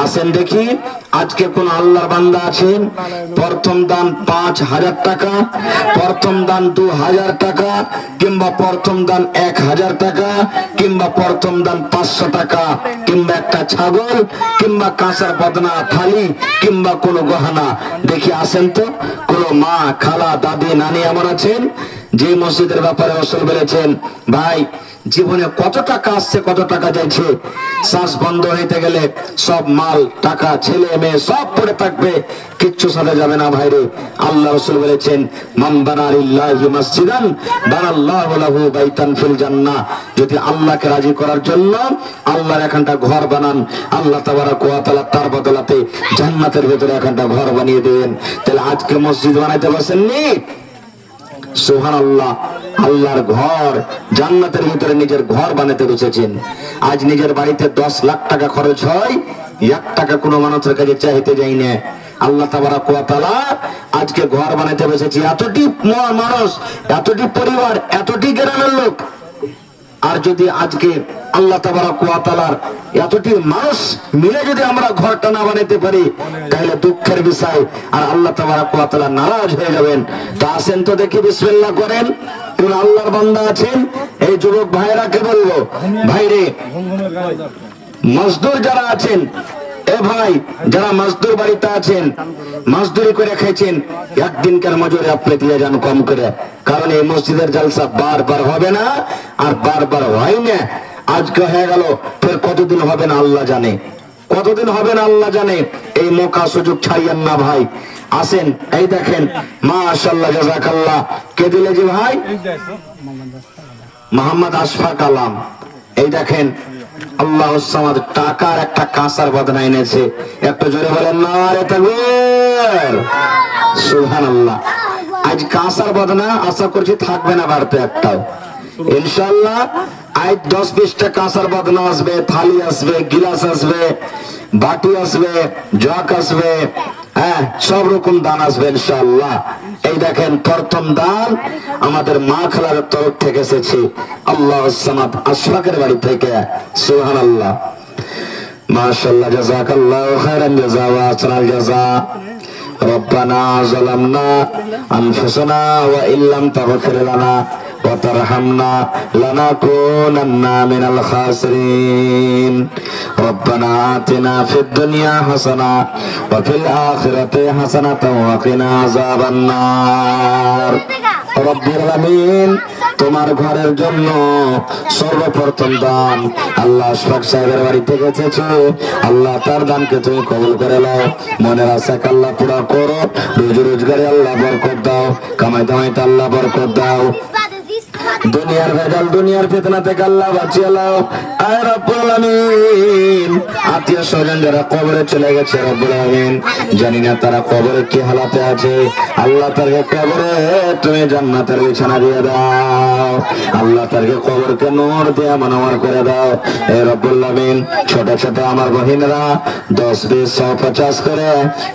আসেন দেখি আজকে কোন আল্লাহর বান্দা আছেন প্রথম দান 5,000 টাকা, প্রথম দান 2,000 টাকা, কিংবা প্রথম দান 1,000 টাকা, কিংবা প্রথম দান 500 টাকা, কিংবা একটা ছাগল, কিংবা কাঁসার বদনা থালি, কিংবা কোনো গহনা? দেখি আসেন তো কোন মা, খালা, দাদি, নানি আমার আছেন যে মসজিদের ব্যাপারে রাসূল বলেছেন ভাই জীবনে কত টাকা আসছে কত টাকা যাচ্ছে, শ্বাস বন্ধ হইতে গেলে সব মাল টাকা ছেলে মেয়ে সব পড়ে থাকবে, কিচ্ছু সাথে যাবে না ভাইরে। আল্লাহ রাসূল বলেছেন মান বানা লিল্লাহি মসজিদান বানাল্লাহু লাহু বাইতান ফিল জান্নাহ। যদি আল্লাহকে রাজি করার জন্য আল্লাহর এখানটা ঘর বানান, আল্লাহ তাবারাকা ওয়া তাআলা তার বদলাতে জান্নাতের ভিতরে এখানটা ঘর বানিয়ে দেবেন। তাহলে আজকে মসজিদ বানাইতে বসেননি, সুবহানাল্লাহ, আল্লাহর ঘর জান্নাতের ভিতরে নিজের ঘর বানাতে বসেছেন। আজ নিজের বাড়িতে 10 লাখ টাকা খরচ হয়, 1 টাকা কোনো মানুষের কাছে চাইতে যাই না। আল্লাহ তাবারাকা ওয়া তাআলা আজকে ঘর বানাতে বসেছি, এতটি মানুষ, এতটি পরিবার, এতটি গ্রামের লোক। আর যদি আজকে আল্লাহ তাবারাকা ওয়া তাআলার এতটি মানুষ মিলে যদি আমরা ঘরটা না বানাইতে পারি তাহলে দুঃখের বিষয়, আর আল্লাহ তাবারাকা ওয়া তাআলা নারাজ হয়ে যাবেন। তা আসেন তো দেখি বিসমিল্লাহ করেন। কোন আল্লাহর বান্দা আছেন? এই যুবক ভাইরাকে বলবো, ভাইরে মজদুর যারা আছেন, এ ভাই যারা মজদুর বাড়িতে আছেন, মজদুরি করে খাইছেন, একদিনকার মজুরি আপনি দিয়ে যান কম করে, কারণ এই মসজিদের জলসা বারবার হবে না, আর বারবার হয় না। আজকে হয়ে গেল, ফের কতদিন হবে না আল্লাহ জানে, কতদিন হবে না আল্লাহ জানে। এই মৌকা সুযোগ ছাড়িয়েন না ভাই। আসেন, এই দেখেন মাশাআল্লাহ জাযাকাল্লাহ, কে দিলে জি ভাই? মোহাম্মদ আশফাক আলম। এই দেখেন আল্লাহু সামাদ টাকার একটা কাঁসার বদনা এনেছে, একটু জোরে বলেন নারে তাকবীর, সুবহানাল্লাহ। আজ কাঁসার বদনা আশা করছি থাকবে না বাড়তে একটাও, ইনশাআল্লাহ। আজ 10-20টা কাঁসার বদনা আসবে, থালি আসবে, গিলাস আসবে, বাটি আসবে, জগ আসবে, হ্যাঁ সব রকম দান আসবে ইনশাআল্লাহ। এই দেখেন প্রথম দান আমাদের মা খালার তরফ থেকে এসেছে, আল্লাহু সামাদ আশফাকের বাড়ি থেকে, সুবহানাল্লাহ, মাশাআল্লাহ, জাযাকাল্লাহু খাইরান জাযা ওয়া আসরাল জাযা। রব্বানা যালামনা আনফুসানা ওয়া ইল্লাম তাগফির লানা ওয়া তারহামনা লানাকুনান্না মিনাল খাসিরিন। রব্বানা আতিনা ফিদ দুনিয়া হাসানা ওয়া ফিল আখিরাতি হাসানাতাও ওয়া কিনা আযাবান নার। রব্বুল আলামিন, তোমার ঘরের জন্য সর্বপ্রথম দান আল্লাহ আশফাক সাহেবের বাড়ি থেকে এসেছে, আল্লাহ তার দানকে তুমি কবুল করে নাও, মনের আশাকে আল্লাহ পুরা করো, রোজ রোজগারে আল্লাহ বরকত দাও, কামাই দামাইতে আল্লাহ বরকত দাও, দুনিয়ার ভেজাল দুনিয়ার ফিতনা থেকে আল্লাহ বাঁচিয়ে নাও। আয় রব্বুল আলামিন, আত্মীয় স্বজন যারা কবরে চলে গেছে রব্বুল আলামিন, জানি না তারা কবরে কি হালাতে আছে, আল্লাহ তাকে কবরে তুমি জান্নাতের বিছানা দিয়ে দাও, আল্লাহ তাকে কবরকে নূর দিয়ে মনোহর করে দাও। এ রব্বুল আলামিন, ছোট ছোট আমার বহিনরা 10, 20, 100, 50 করে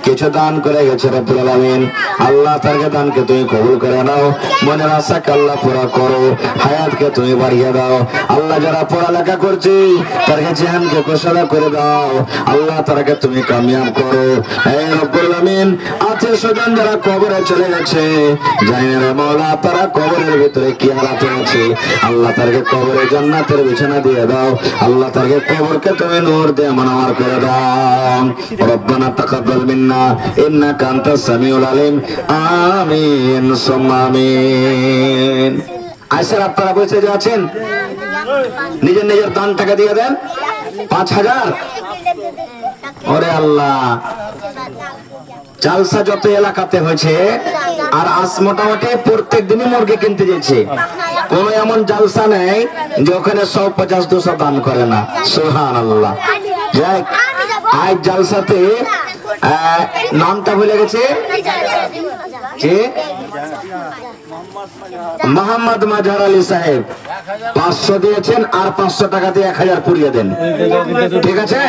কিছু দান করে গেছে রব্বুল আলামিন, আল্লাহ তাকে দানকে তুমি কবুল করে নাও, মনের আশাকে আল্লাহ পুরা করো, হায়াতকে তুমি বাড়িয়ে দাও। আল্লাহ যারা পড়ালেখা করছে তাদেরকে জিহানকে কোশলা করে দাও, আল্লাহ তাদেরকে তুমি কামিয়াব করো। হে রব্বুল আলামিন, আত্মীয় স্বজন যারা কবরে চলে গেছে, জানি না রে মাওলা তারা কবরের ভিতরে কি হালাতে আছে, আল্লাহ তাদেরকে কবরে জান্নাতের বিছানা দিয়ে দাও, আল্লাহ তাদেরকে কবরকে তুমি নূর দিয়ে মনোহর করে দাও। রব্বানা তাকাব্বাল মিন্না ইন্নাকা আনতাস সামিউল আলিম, আমিন সুম্মা আমিন। আইসার আপনারা বসে যে আছেন নিজের নিজের দান টাকা দিয়ে দেন 5,000। ওরে আল্লাহ, জালসা যত এলাকাতে হয়েছে আর আজ মোটামুটি প্রত্যেক দিনই মুরগি কিনতে যাচ্ছে, কোন এমন জালসা নেই যে ওখানে 150-200 দান করে না, সুবহানাল্লাহ। যাই আজ জালসাতে নামটা ভুলে গেছে, যে মোহাম্মদ মাজহার আলী সাহেব 500 দিয়েছেন, আর 500 টাকা দিয়ে 1000 পুড়িয়ে দেন, ঠিক আছে?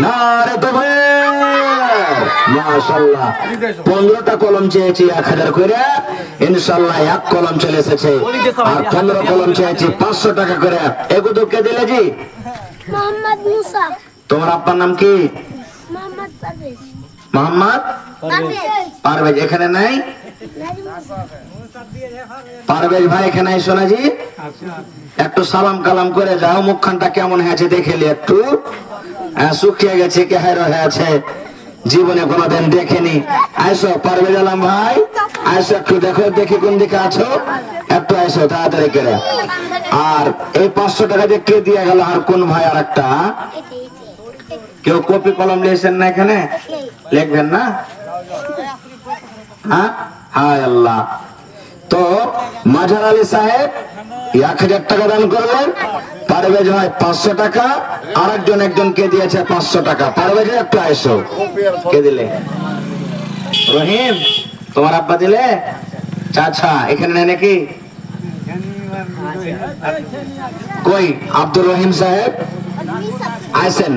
নারে তাকবীর, মাশাআল্লাহ। 15টা কলম চেয়েছি 1000 করে, ইনশাআল্লাহ 1 কলম চলে এসেছে, আর 15 কলম চেয়েছি 500 টাকা করে। এগুলো কে দিলে জি? মোহাম্মদ মুসা। তোমার আব্বার নাম কি? মোহাম্মদ পারভেজ। মোহাম্মদ পারভেজ এখানে নাই? পারভেজ ভাই এখানে আইসো না জি, একটু সালাম কালাম করে যাও। মুখখানটা কেমন হয়েছে দেখেলি একটু, শুকিয়ে গেছে কে হায় হয়েছে, জীবনে কোনোদিন দেখেনি। আইসো পারভেজ আলম ভাই, আইসো একটু দেখো, দেখি কোন দিকে আছো, একটু আইসো তাড়াতাড়ি করে। আর এই 500 টাকা যে কে দিয়ে গেল, আর কোন ভাই? আর একটা কেউ কপি কলম নিয়েছেন না এখানে? লিখবেন না? হ্যাঁ, হায় আল্লাহ। তো মাঝার আলী সাহেব 1000 টাকা দান করলেন, পারভেজ ভাই 500 টাকা, আর একজনকে দিয়েছে 500 টাকা। পারভেজ একটু আইসো, কে দিলে? রহিম, তোমার আব্বা দিলে? চাচা এখানে নেই নাকি? কই আব্দুর রহিম সাহেব আইসেন,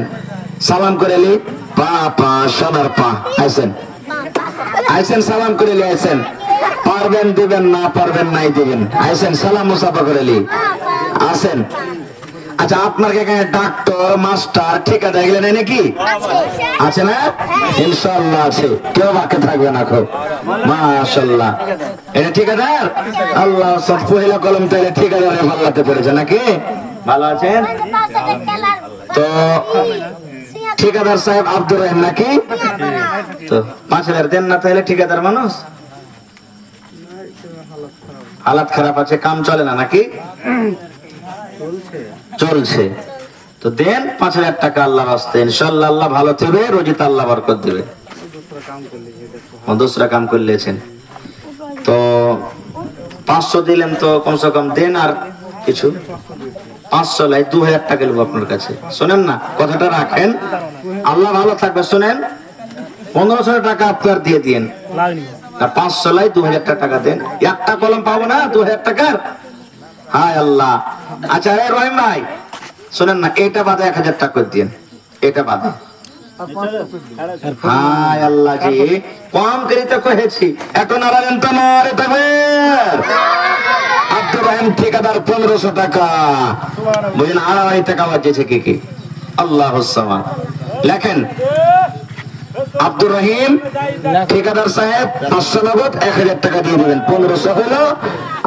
সালাম করে লি। পা পা সোনার পা, আইসেন আইসেন, সালাম করে লি। আইসেন, পারবেন দিবেন, না পারবেন নাই দিবেন। আইসেন, সালাম মুসাফা করে লি। আসেন। আচ্ছা, আপনার এখানে ডাক্তার, মাস্টার, ঠিকাদার এগুলো নেই নাকি? আছে না? ইনশাআল্লাহ আছে, কেউ বাকি থাকবে না। খুব মাশাআল্লাহ। এটা ঠিকাদার? আল্লাহ সব পহিলা কলম তাইলে ঠিকাদারে ভাল্লাতে পড়েছে নাকি? ভালো আছেন তো? ঠিকাদার সাহেব আব্দুর রহিম নাকি? তো 5000 দেন না তাহলে? ঠিকাদার মানুষ, হালাত খারাপ আছে, কাম চলে না নাকি? চলছে তো দেন 5000 টাকা আল্লাহর রাস্তে, ইনশাআল্লাহ আল্লাহ ভালো দেবে, রোজিতে আল্লাহ বরকত দেবে। দোসরা কাম করলেছেন তো 500 দিলেন, তো কমসে কম দেন আর কিছু। 500 লাই 2000 টাকা নেব আপনার কাছে। শোনেন না, কথাটা রাখেন, আল্লাহ ভালো থাকবে। শোনেন, 1500 টাকা আপনার দিয়ে দিন, আর 500 লাই 2000 টাকা দেন। একটা কলম পাবো না 2000 টাকার? হায় আল্লাহ। আচ্ছা রহিম ভাই শোনেন না, এটা বাদে 1000 টাকা করে দিন, এটা বাদে। হায় আল্লাহ জি, কম করিতে কহেছি, এত নারায়ণ তো নরে তবে। আব্দুর রহিম ঠিকাদার 1500 টাকা, বুঝলেন? 2.5 টাকা বাজেছে কি কি? আল্লাহ লেখেন, আব্দুর রহিম ঠিকাদার সাহেব 500 নগদ, 1000 টাকা দিয়ে দিবেন, 1500 হলো।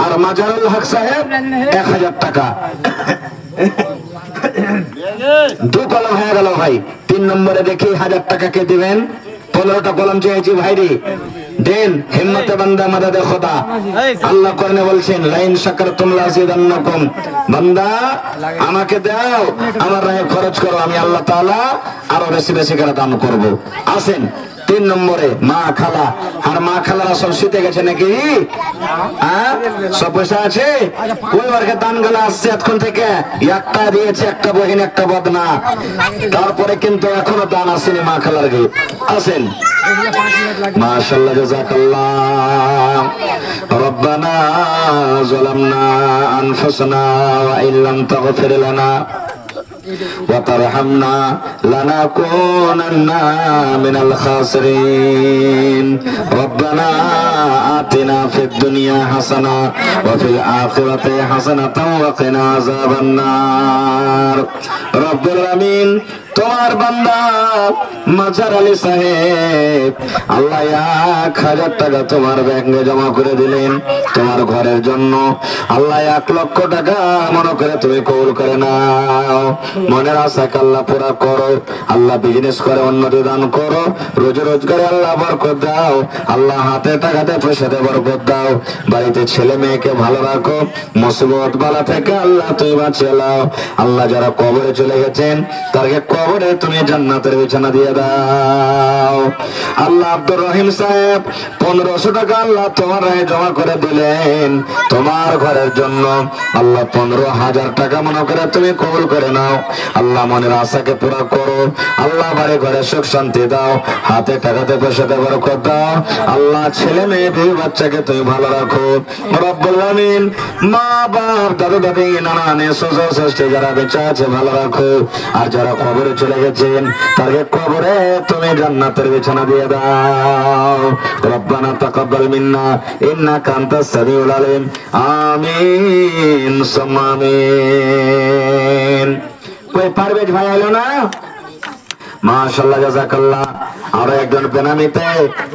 আর মাজারুল হক সাহেব 1000 টাকা। 2 কলম হয়ে গেল ভাই। 3 নম্বরে দেখি 1000 টাকা কে দিবেন? 15টা কলম চেয়েছি ভাইরি, দেন। হিম্মতে বান্দা মাদাদে খোদা, আল্লাহ কোরআনে বলছেন লাইন শাকারতুম লাযিদান্নাকুম। বান্দা আমাকে দাও, আমার রাহে খরচ করো, আমি আল্লাহ তাআলা আরো বেশি বেশি করে দান করব। আসেন 3 নম্বরে মা খালা। আর মা খালারা সব শীতে গেছে নাকি? সব পয়সা আছে? ওই বারকে দান গুলো আসছে এখন থেকে, একটা দিয়েছে, একটা বহিন, একটা বদনা। তারপরে কিন্তু এখনো দান আসেনি মা খালার গে। আসেন, মাশাআল্লাহ, জাযাকাল্লাহ। রব্বানা যালামনা আনফুসানা ওয়া ইল্লাম তাগফির লানা وترحمنا لنكونن من الخاسرين ربنا آتنا في الدنيا حسنة وفي الآخرة حسنة وقنا عذاب النار رب العالمين। তোমার বান্দা মাজার আলী সাহেব আল্লাহ 1000 টাকা তোমার ব্যাংকে জমা করে দিলেন তোমার ঘরের জন্য। আল্লাহ 1 লক্ষ টাকা মনে করে তুমি কবুল করে নাও। মনের আশাকে আল্লাহ পুরা করো। আল্লাহ বিজনেস করে উন্নতি দান করো, রোজি রোজগারে আল্লাহ বরকত দাও। আল্লাহ হাতে টাকাতে পয়সাতে বরকত দাও। বাড়িতে ছেলে মেয়েকে ভালো রাখো, মুসিবত বালা থেকে আল্লাহ তুমি বাঁচিয়ে নাও। আল্লাহ যারা কবরে চলে গেছেন তাদেরকে কবরে তুমি জান্নাতের বিছানা দিয়ে দাও। আল্লাহ আব্দুর রহিম সাহেব 1500 টাকা আল্লাহ তোমার রায়ে জমা করে দিলেন তোমার ঘরের জন্য। আল্লাহ 15,000 টাকা মনে করে তুমি কবুল করে নাও। আল্লাহ মনের আশাকে পুরা করো। আল্লাহ বাড়ি ঘরে সুখ শান্তি দাও, হাতে টাকাতে পয়সাতে বরকত দাও। আল্লাহ ছেলে মেয়ে বিবি বাচ্চাকে তুমি ভালো রাখো রব্বুল আলামিন। মা বাপ দাদু দাদি নানা নানি শ্বশুর শাশুড়ি যারা বেঁচে আছে ভালো রাখো। আর যারা কবরে চলে গেছেন তাদের কবরে তুমি জান্নাতের বিছানা দিয়ে দাও। রব্বানা তাকাব্বাল মিন্না ইন্নাকা আনতাস সামিউল আলিম। আমিন সুম্মা আমিন। কই পারভেজ ভাই এলো না? মাশাআল্লাহ, জাযাকাল্লাহ। আরো একজন বেনামিতে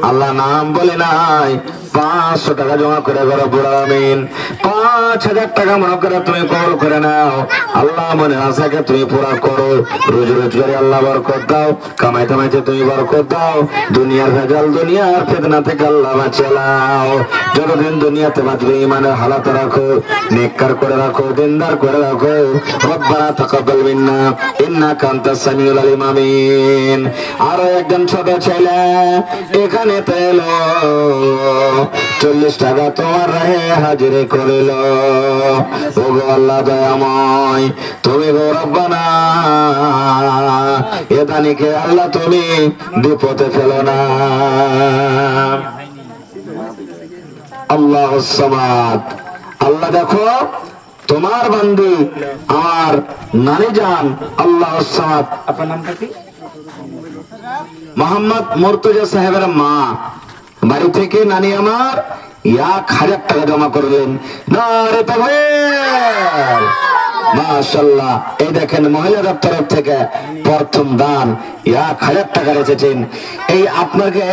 আল্লাহ নাম বলে নাই, 500 টাকা জমা করে ঘরে রব্বুল আলামিন 5000 টাকা মনে করে তুমি কবুল করে নাও। আল্লাহ মনে আশাকে তুমি পুরা করো, রোজ রোজগারে আল্লাহ বরকত দাও, কামাইতে মাইতে তুমি বরকত দাও, দুনিয়ার ভেজাল দুনিয়ার ফিতনা থেকে আল্লাহ বাঁচাও। যতদিন দুনিয়াতে বাঁচবে ইমানের হালাত রাখো, নেককার করে রাখো, দিনদার করে রাখো। রব্বানা তাকাব্বাল মিন্না ইন্নাকা আনতাস সামিউল আলিম, আমিন। আরো একজন ছোট ছেলে এখানে পেলো 40 টাকা তোমার রাহে হাজিরি করিল। ওগো আল্লাহ দয়াময়, তুমি গো রব্বানা এ দানিকে আল্লাহ তুমি বিপদে ফেলো না। আল্লাহুস সামাদ। আল্লাহ দেখো তোমার বান্দি আমার নানি জান আল্লাহুস সামাদ। আপনার নামটা কি? মোহাম্মদ মুর্তজা সাহেবের মা বাড়ি থেকে নানি আমার 1000 টাকা জমা করলেন। নারে তাকবীর, মাশাআল্লাহ। এই দেখেন মহিলাদের তরফ থেকে প্রথম দান 1000 টাকা রেখেছেন। এই আপনাকে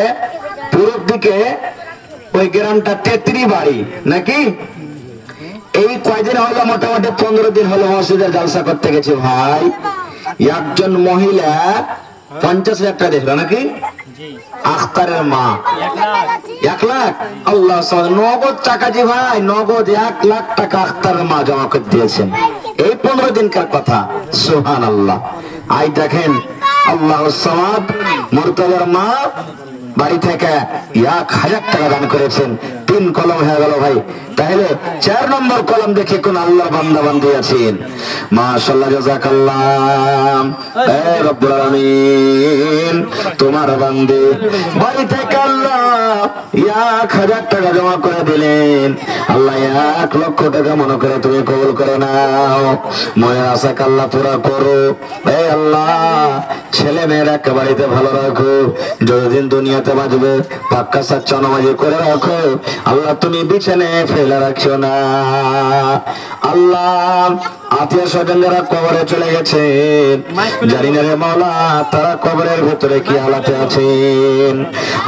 পূর্ব দিকে ওই গ্রামটা 33 বাড়ি নাকি? এই কয়দিন হলো, মোটামুটি 15 দিন হলো মসজিদের জালসা করতে গেছে ভাই। একজন মহিলা 50,000 টাকা দিয়েছিল নাকি? আখতারের মা 1 লাখ। আল্লাহ, নগদ টাকা জি ভাই, নগদ 1 লাখ টাকা আখতারের মা জমা করে দিয়েছেন এই 15 দিনকার কথা। সুবহানাল্লাহ। আই দেখেন আল্লাহুস সামাদ মুর্তজার মা বাড়ি থেকে 1000 টাকা দান করেছেন। 3 কলম হয়ে গেল ভাই। তাহলে 4 নম্বর কলম দেখে কোন আল্লাহর বান্দা বান্দি আছেন। মাশাআল্লাহ, জাযাকাল্লাহ। এ রব্বুল আলামিন, তোমার বান্দি বাড়ি থেকে আল্লাহ 1000 টাকা জমা করে দিলেন। আল্লাহ 1 লক্ষ টাকা মনে করে তুমি কবুল করে নাও। মনের আশাকে আল্লাহ পুরা করো। এ আল্লাহ, ছেলে মেয়েরা একেবারেতে ভালো রাখো, যতদিন দুনিয়াতে বাঁচবে পাক্কা সাচ্চা নামাজি করে রাখো। আল্লাহ তুমি বিছানে ফেলে রাখছো না। আল্লাহ আত্মীয় স্বজন যারা কবরে চলে গেছে, জানি না রে মাওলা তারা কবরের ভিতরে কি হালাতে আছেন।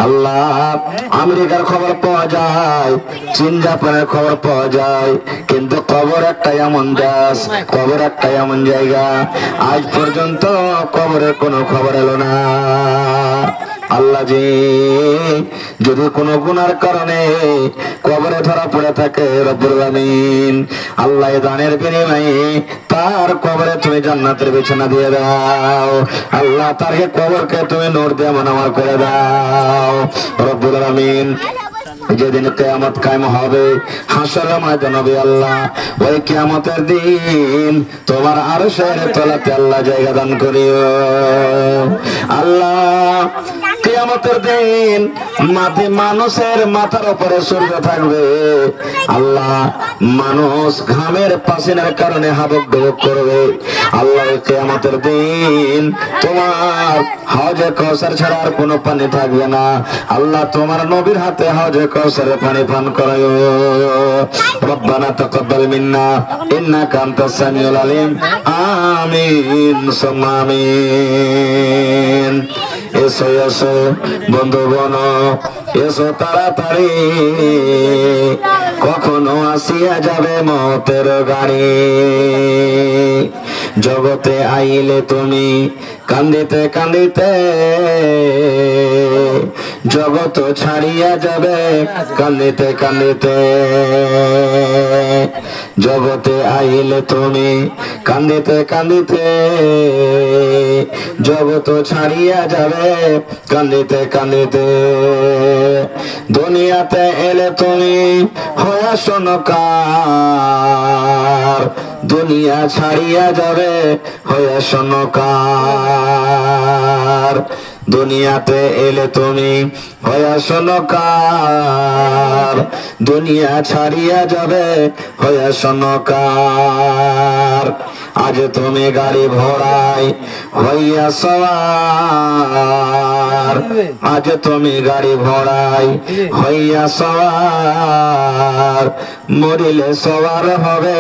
আল্লাহ আমেরিকার খবর পাওয়া যায়, চীন জাপানের খবর পাওয়া যায়, কিন্তু কবর একটা এমন দেশ, কবর একটা এমন জায়গা, আজ পর্যন্ত কবরের কোনো খবর এলো না। আল্লাহ জি, যদি কোনো গুনার কারণে কবরে ধরা পড়ে থাকে রব্বুল আলামিন, আল্লাহ দানের বিনিময়ে তার কবরে তুমি জান্নাতের বিছানা দিয়ে দাও। আল্লাহ তার কবরকে তুমি নূর দিয়ে মানামার করে দাও রব্বুল আলামিন। যেদিন কিয়ামত কায়েম হবে, হাসরের ময়দান হবে আল্লাহ, ওই কিয়ামতের দিন তোমার আরশের তলাতে আল্লাহ জায়গা দান করিও। আল্লাহ কিয়ামতের দিন মানুষের মাথার উপরে সূর্য থাকবে। আল্লাহ মানুষ ঘামের পাসিনার কারণে হাবক ডুবক করবে। আল্লাহ কিয়ামতের দিন তোমার হাউজে কাউসার ছাড়া আর কোনো পানি থাকবে না। আল্লাহ তোমার নবীর হাতে হাউজে কাউসারের পানি পান করায়ো। রব্বানা তাকাব্বাল মিন্না ইন্নাকা আনতাস সামিউল আলিম, আমিন সুম্মা আমিন। এসো এসো বন্ধু বন, এসো তাড়াতাড়ি, কখনো আসিয়া যাবে মতের গাড়ি। জগতে আইলে তুমি কান্দিতে কান্দিতে, জগৎ ছাড়িয়া যাবে কান্দিতে কান্দিতে। জগতে আইলে তুমি কান্দিতে কান্দিতে, জগৎ ছাড়িয়া যাবে কান্দিতে কান্দিতে। দুনিয়াতে এলে তুমি হয়ে শোনকার, দুনিয়া ছাড়িয়া যাবে হয়ে শোনকার। দুনিয়াতে এলে তুমি হয়ে শোনো কার, দুনিয়া ছাড়িয়া যাবে হয়ে শোনো কার। আজ তুমি গাড়ি ঘোড়ায় হইয়া সওয়ার, আজ তুমি গাড়ি ঘোড়ায় হইয়া সওয়ার, মরিলে সওয়ার হবে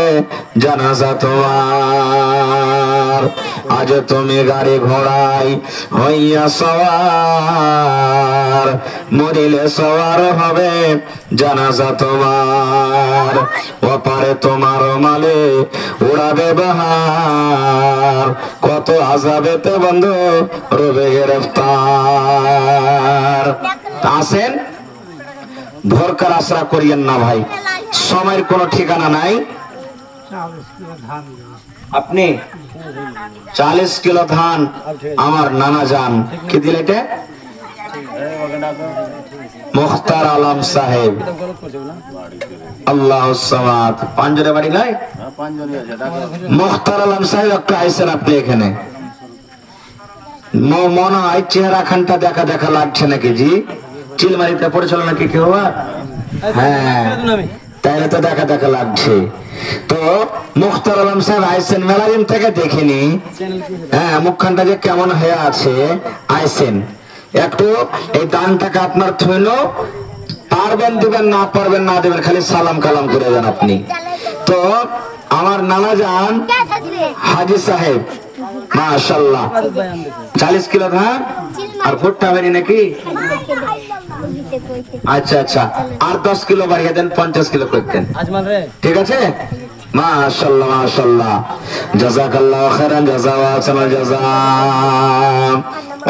জানাজা তোমার। আজ তুমি গাড়ি ঘোড়ায় হইয়া সওয়ার, মরিলে সওয়ার হবে জানাজা তোমার। ওপারে তোমার মালে উড়াবে বাহার, কত আযাবেতে বন্ধু রবে গ্রেফতার। আসেন, ভোরকার আশরা করিয়েন না ভাই, সময়ের কোনো ঠিকানা নাই। আপনি 40 কিলো ধান আমার নানা যান কি দিলে? এটা মুখতার আলম সাহেব, আল্লাহু সামাদ। পাঁচজনের বাড়ি নয়, মুখতার আলম সাহেব একটু আইসেন আপনি এখানে। মনে হয় চেহারা খানটা দেখা দেখা লাগছে নাকি জি? চিলমারিতে পড়েছিল নাকি কেউ? হ্যাঁ, তাইলে তো দেখা দেখা লাগছে। তো মুখতার আলম সাহেব আইসেন, মেলাদিন থেকে দেখিনি। হ্যাঁ, মুখখানটা যে কেমন হয়ে আছে, আইসেন একটু। এই দানটাকে আপনার থইল, পারবেন দিবেন, না পারবেন না দেবেন, খালি সালাম কালাম করে দেন আপনি। তো আমার নানা যান হাজি সাহেব, মাশাআল্লাহ, 40 কিলো ধান আর ভুট্টা বাড়ি নাকি? আচ্ছা আচ্ছা, আর 10 কিলো বাড়িয়ে দেন, 50 কিলো করতেন, ঠিক আছে? মাশাআল্লাহ মাশাআল্লাহ, জাযাকাল্লাহু খাইরান জাযা ওয়া আহসানাল জাযা।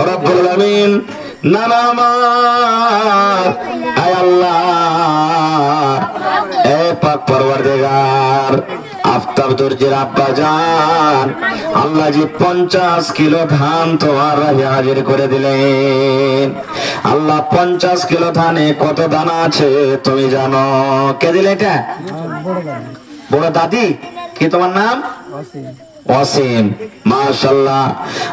রব্বুল আলামিন নানা আমার, আয় আল্লাহ, এ পাক পরওয়ারদিগার, আফতাব দর্জির আব্বা জান, আল্লাহ জি 50 কিলো ধান তোমার হাজির করে দিলেন। আল্লাহ 50 কিলো ধানে কত দানা আছে তুমি জানো? কে দিলে এটা? বড় দাদি। কি তোমার নাম? ওয়াসিম। মাশাআল্লাহ,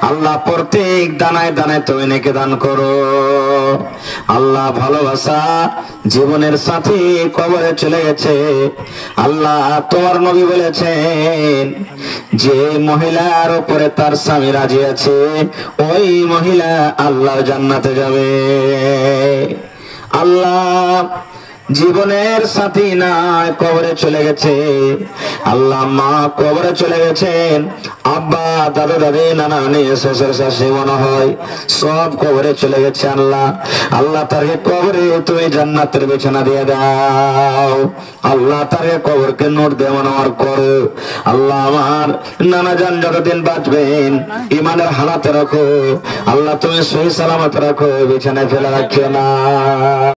আল্লাহ প্রত্যেক দানায় দানায় তুমি নেকি দান করো। আল্লাহ ভালোবাসা জীবনের সাথী কবরে চলে গেছে। আল্লাহ তোমার নবী বলেছেন, যে মহিলার উপরে তার স্বামী রাজি আছে ওই মহিলা আল্লাহর জান্নাতে যাবে। আল্লাহ জীবনের সাথী নাই, কবরে চলে গেছে। আল্লাহ মা কবরে চলে গেছেন, আব্বা দাদা দাদি নানা নানি শ্বশুর শাশুড়ি মনে হয় সব কবরে চলে গেছে। আল্লাহ আল্লাহ তাকে কবরে তুমি জান্নাতের বিছানা দিয়ে দাও। আল্লাহ তাকে কবরকে নূর দেওয়ান আমার করো। আল্লাহ আমার নানা জান যতদিন বাঁচবেন ইমানের হালাতে রাখো। আল্লাহ তুমি সহি সালামত রাখো, বিছানায় ফেলে রাখিও না।